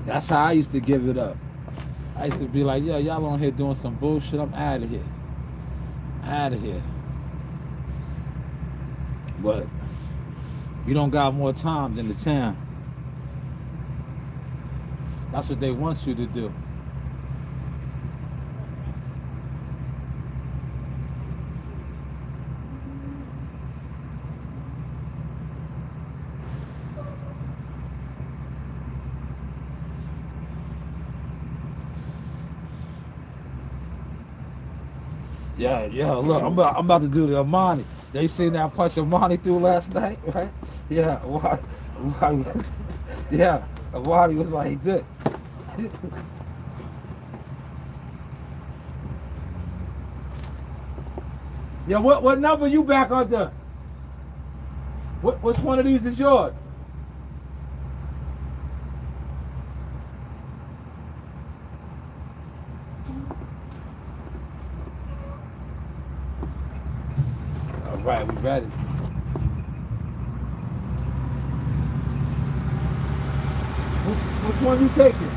That's how I used to give it up. I used to be like, yo, y'all on here doing some bullshit. I'm out of here. Out of here. But you don't got more time than the town. That's what they want you to do. Yeah, look, I'm about to do the Amani. They seen that punch Amani through last night, right? Yeah, yeah, Amani was like this. Yeah, what number you back under? Which one of these is yours? All right, we ready. Which one you taking?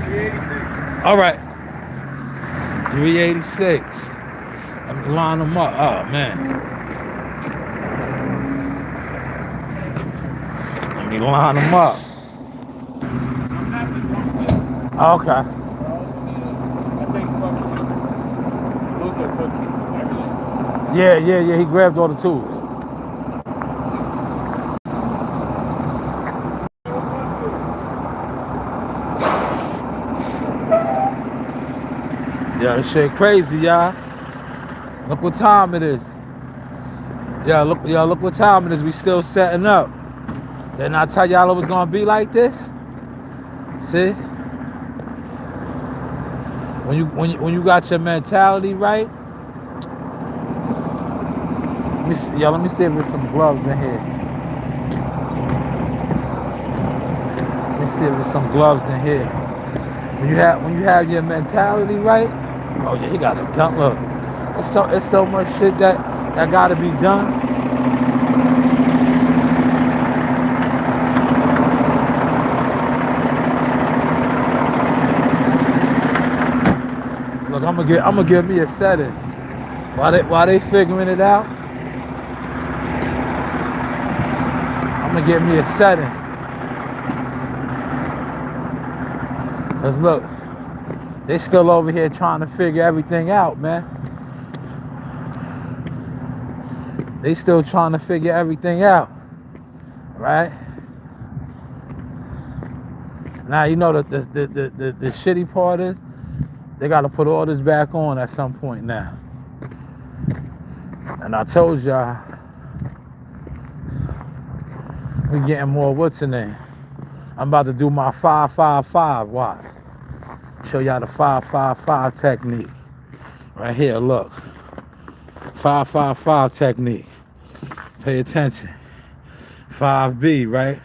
386. All right. 386. Let me line them up. Oh, man. Let me line them up. Okay. I think Luca took everything. Yeah. He grabbed all the tools. Yeah, this shit crazy, y'all. Look what time it is. Yeah, look what time it is. We still setting up. Didn't I tell y'all it was gonna be like this? See? When you got your mentality right. Let me see if there's some gloves in here. Let me see if there's some gloves in here. When you have your mentality right. Oh yeah, he got it done. Look, it's so much shit that gotta be done. Look, I'm gonna give me a setting while they figuring it out. I'm gonna give me a setting. Cause look, they still over here trying to figure everything out, man. They still trying to figure everything out, right? Now you know that the shitty part is they got to put all this back on at some point now. And I told y'all we getting more. What's the name? I'm about to do my 5-5-5. Watch. Show y'all the 5-5-5 technique. Right here, look. 5-5-5 technique. Pay attention. 5B, right?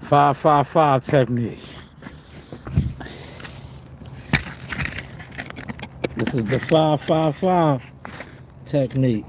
5-5-5 technique. This is the 5-5-5 technique.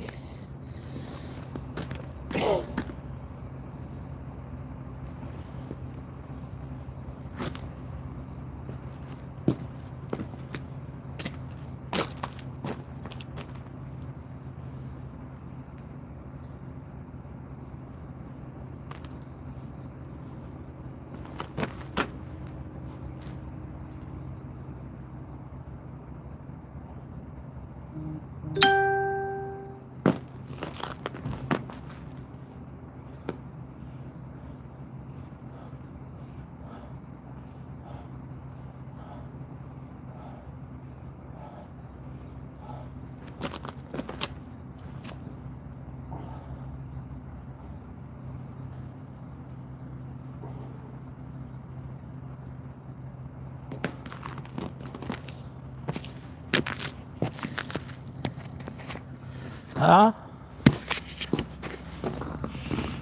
Huh?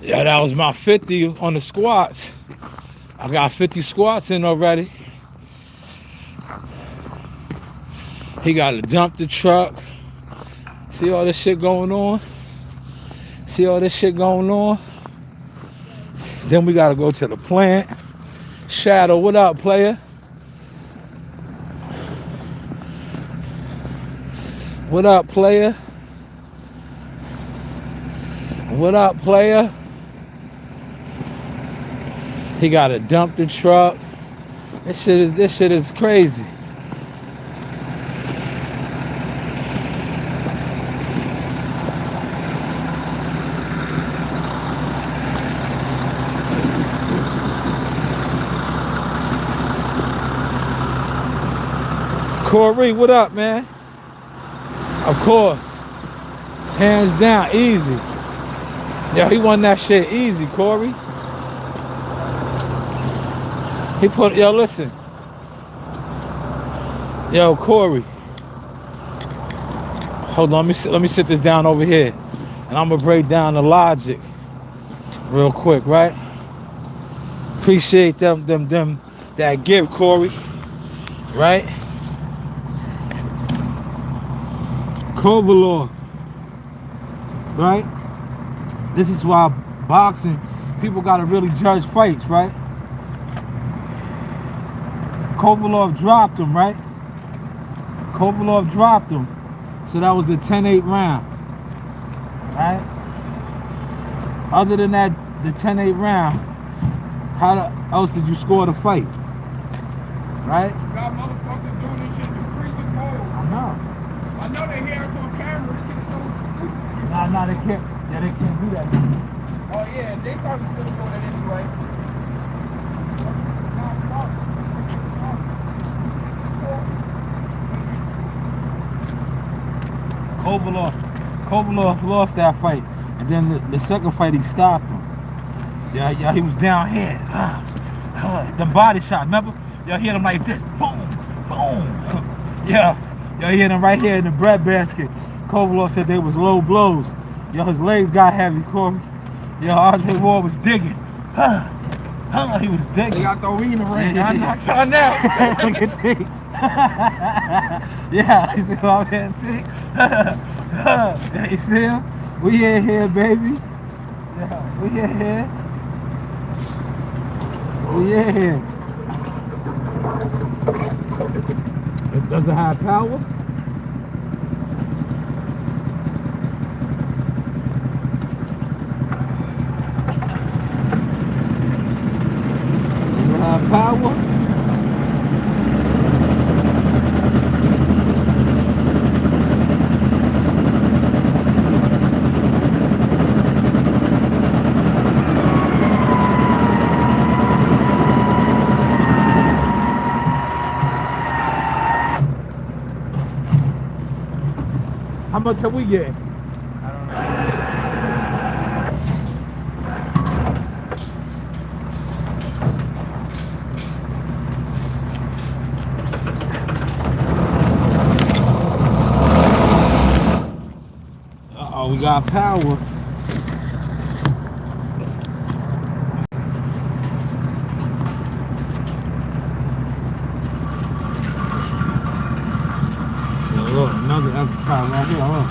Yeah, that was my 50 on the squats. I got 50 squats in already. He got to dump the truck. See all this shit going on? See all this shit going on? Then we got to go to the plant. Shadow, what up, player? What up, player? What up, player? He got to dump the truck. This shit is crazy. Corey, what up, man? Of course. Hands down, easy. Yo, he won that shit easy, Corey. He put, yo, listen. Yo, Corey. Hold on, let me sit this down over here. And I'm gonna break down the logic real quick, right? Appreciate them that gift, Corey. Right? Kovalov. Right? This is why boxing, people gotta really judge fights, right? Kovalov dropped him, right? Kovalov dropped him. So that was a 10-8 round. Right? Other than that, the 10-8 round, how else did you score the fight? Right? You got motherfuckers doing this shit in the freezing cold. I know they hear us on camera. This shit is so stupid. Nah, they can't. Yeah, they can't do that. Oh yeah, they probably still doing it anyway. Kovalov lost that fight, and then the second fight he stopped him. Yeah, he was down here. The body shot, remember? Y'all hit him like this, boom, boom. Yeah, y'all hit him right here in the bread basket. Kovalov said they was low blows. Yo, his legs got heavy, Corey. Yo, Andre Ward was digging. He was digging. They got the arena ring. I'm not trying now. Look at T. Yeah, you see what I'm saying, T? Yeah, you see him? We in here, baby. Yeah, we in here. We in here. It doesn't have power. Does it have power? How much have we getting? I don't know. Uh-oh, we got power. Look, another exercise right here, look.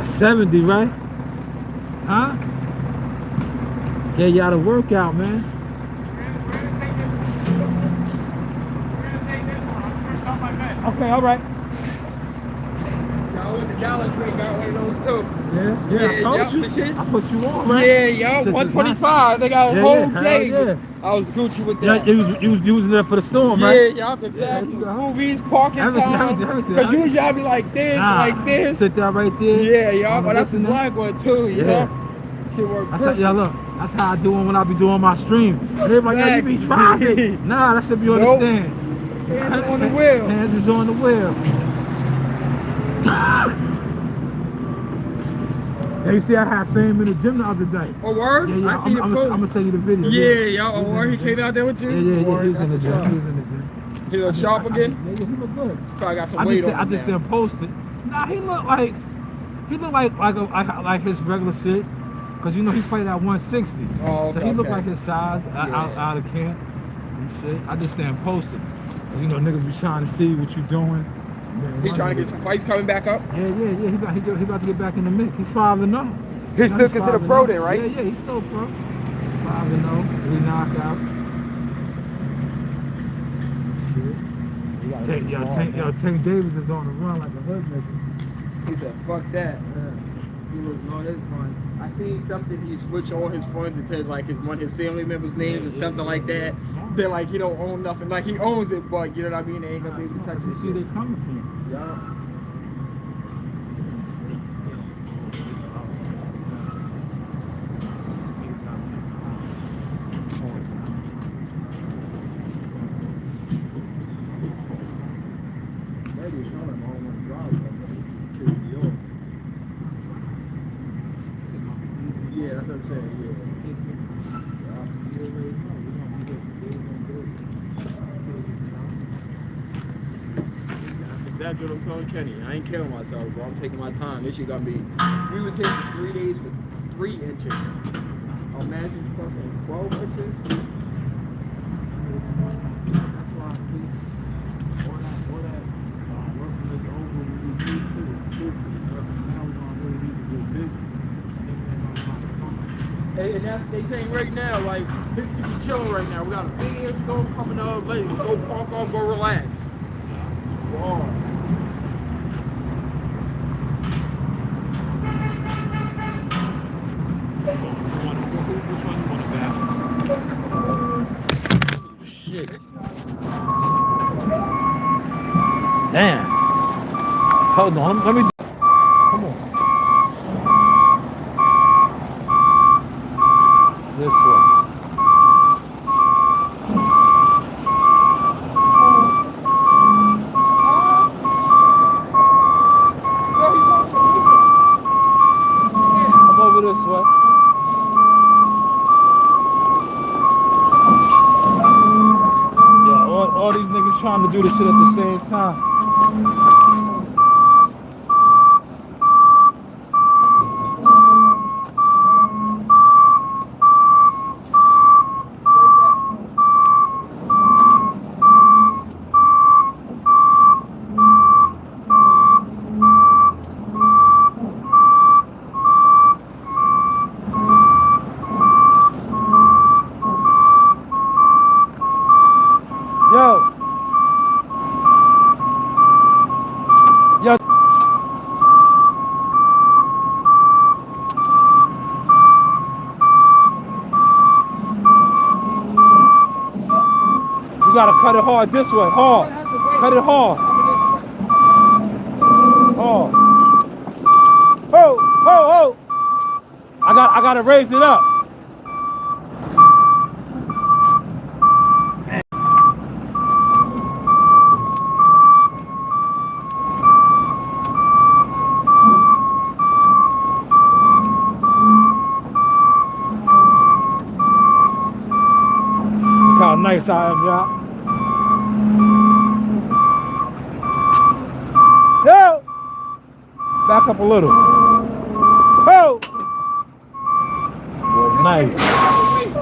That's 70, right? Huh? Yeah, you gotta work out, man. Okay, all right. Y'all went to Dallas, we got one of those too. Yeah, I told you. For shit. I put you on, right? Yeah, y'all, Since it's 125. They got a Yeah, whole yeah, hell day. yeah. I was Gucci with Yeah, that. you was using that for the storm, Yeah, right? y'all exactly. you go. Movies, parking Everything. Because usually I'll be like this, like this. Sit there right there. Yeah, y'all. on the But that's a listening. black one too, you know? Shit work That's how, perfect. yeah, look. That's how I do it when I be doing my stream. Everybody, yo, you be driving. Nah, that should be on the stand. Hands on the wheel. Hands is on the wheel. Yeah, you see, I had Fame in the gym the other day. Oh, word? Yeah, I see the post. I'm gonna send you the video. Yeah, y'all. Oh, he came out there with you? Yeah, Word, he was in the that's gym. what's He up. was in the gym. He look sharp again? Yeah, he look good. Probably got some weight on him I just now. didn't post it. Nah, he looked like his regular shit. Cause you know he played at 160. Oh, okay, so he looked okay. like his size out of camp and shit. I just didn't post it. Cause you know niggas be trying to see what you doing. He trying to get some fights coming back up? Yeah. He about to get back in the mix. He's 5-0. He's still considered pro then, right? Yeah, he's still pro. 5-0. 3 knockouts. Tank Davis is on the run like a hood nigga. He said, fuck that. He was on his fun. I seen something, he switched all his funds because like one of his family members' names or something like that. They're like, he don't own nothing. Like he owns it, but you know what I mean? They ain't gonna be able to touch it. See, they coming from you. Yeah. Yeah, that's what I'm saying, yeah. That's exactly what I'm telling Kenny. I ain't killing myself, bro. I'm taking my time. This shit gonna be. We was here for 3 days for 3 inches. Imagine fucking 12 inches. That's why I see all that working is over when we need to. It's stupid. Now we're gonna really need to get busy. And that's they saying right now, like, people should be chilling right now. We got a big air storm coming up. Let's go park off, go relax. Wow. Which one you want to back? Shit. Damn. Hold on, let me. Come on. This way. Come over this way. Yeah, all these niggas trying to do this shit at the same time. Yo. You gotta cut it hard this way, hard. Cut it hard. Hard. Oh. I gotta raise it up. Look how nice I am, y'all. Yo! Back up a little. Oh! Well, nice.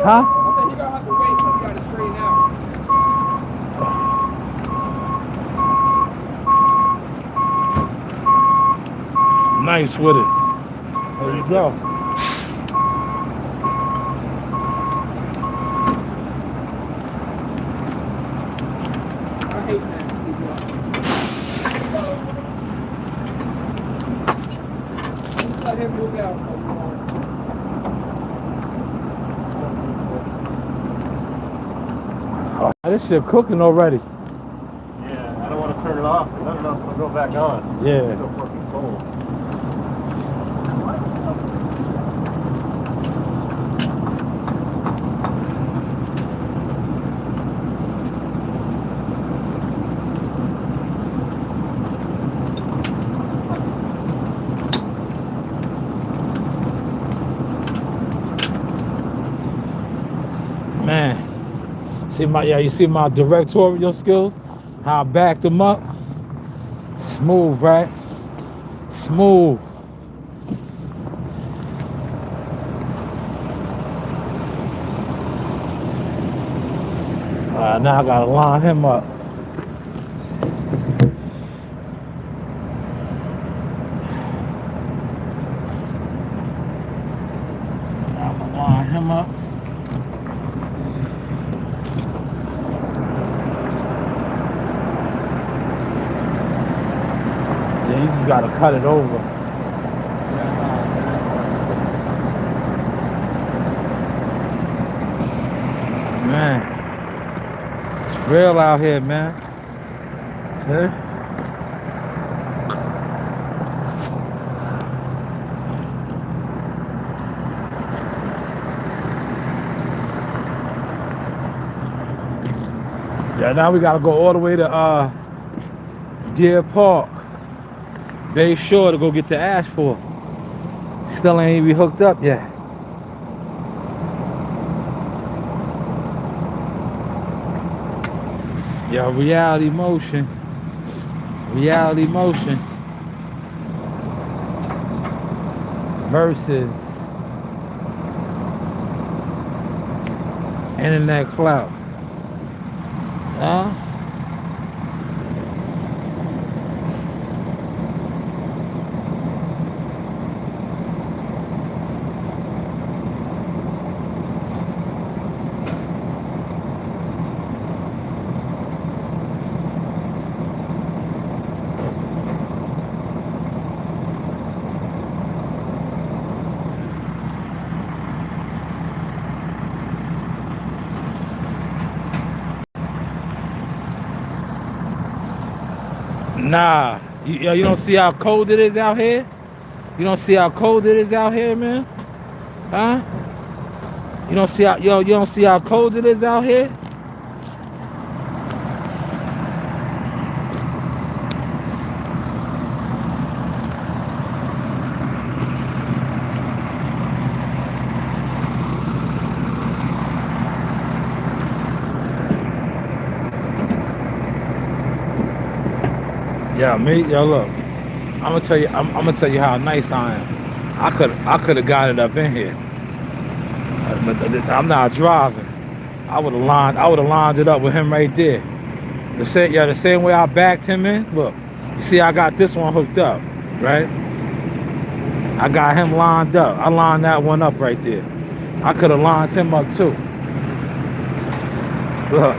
Huh? I said he gonna have to wait because he gotta straighten out. Nice with it. There you go. I hate that. Let him move out. Oh, this shit cooking already. Yeah, I don't want to turn it off. I don't know if it'll go back on. Yeah. It's so fucking cold. Man, you see my directorial skills? How I backed them up? Smooth, right? Smooth. Now I gotta line him up. I'm gonna line him up. Yeah, you just gotta cut it over. Man, it's real out here, man. Okay. Yeah, now we gotta go all the way to Deer Park, Bay Shore, to go get the asphalt. Still ain't even hooked up yet. Yeah, reality motion. Reality motion versus internet clout. Huh? Nah, you don't see how cold it is out here? You don't see how cold it is out here, man? Huh? You don't see how you don't see how cold it is out here? Yeah, look. I'm gonna tell you how nice I am. I could have got it up in here. But I'm not driving. I would have lined it up with him right there. The same way I backed him in. Look, you see, I got this one hooked up, right? I got him lined up. I lined that one up right there. I could have lined him up too. Look,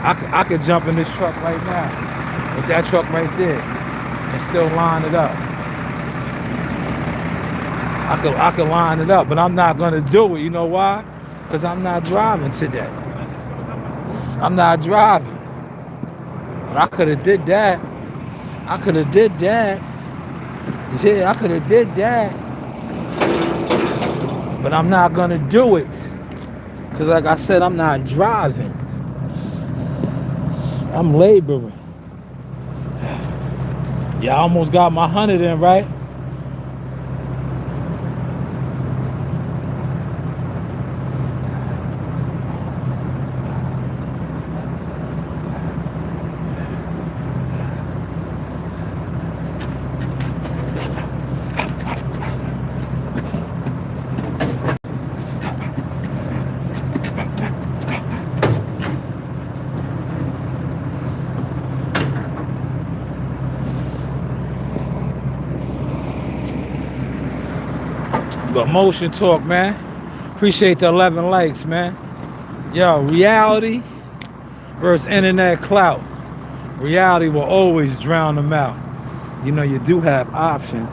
I could jump in this truck right now with that truck right there and still line it up. I could line it up, but I'm not gonna do it. You know why? Because I'm not driving today. I'm not driving. But I could have did that. I could have did that. Yeah, I could have did that. But I'm not gonna do it. Because like I said, I'm not driving. I'm laboring. Yeah, I almost got my 100 in, right? But motion talk, man. Appreciate the 11 likes, man. Yo, reality versus internet clout. Reality will always drown them out. You know, you do have options.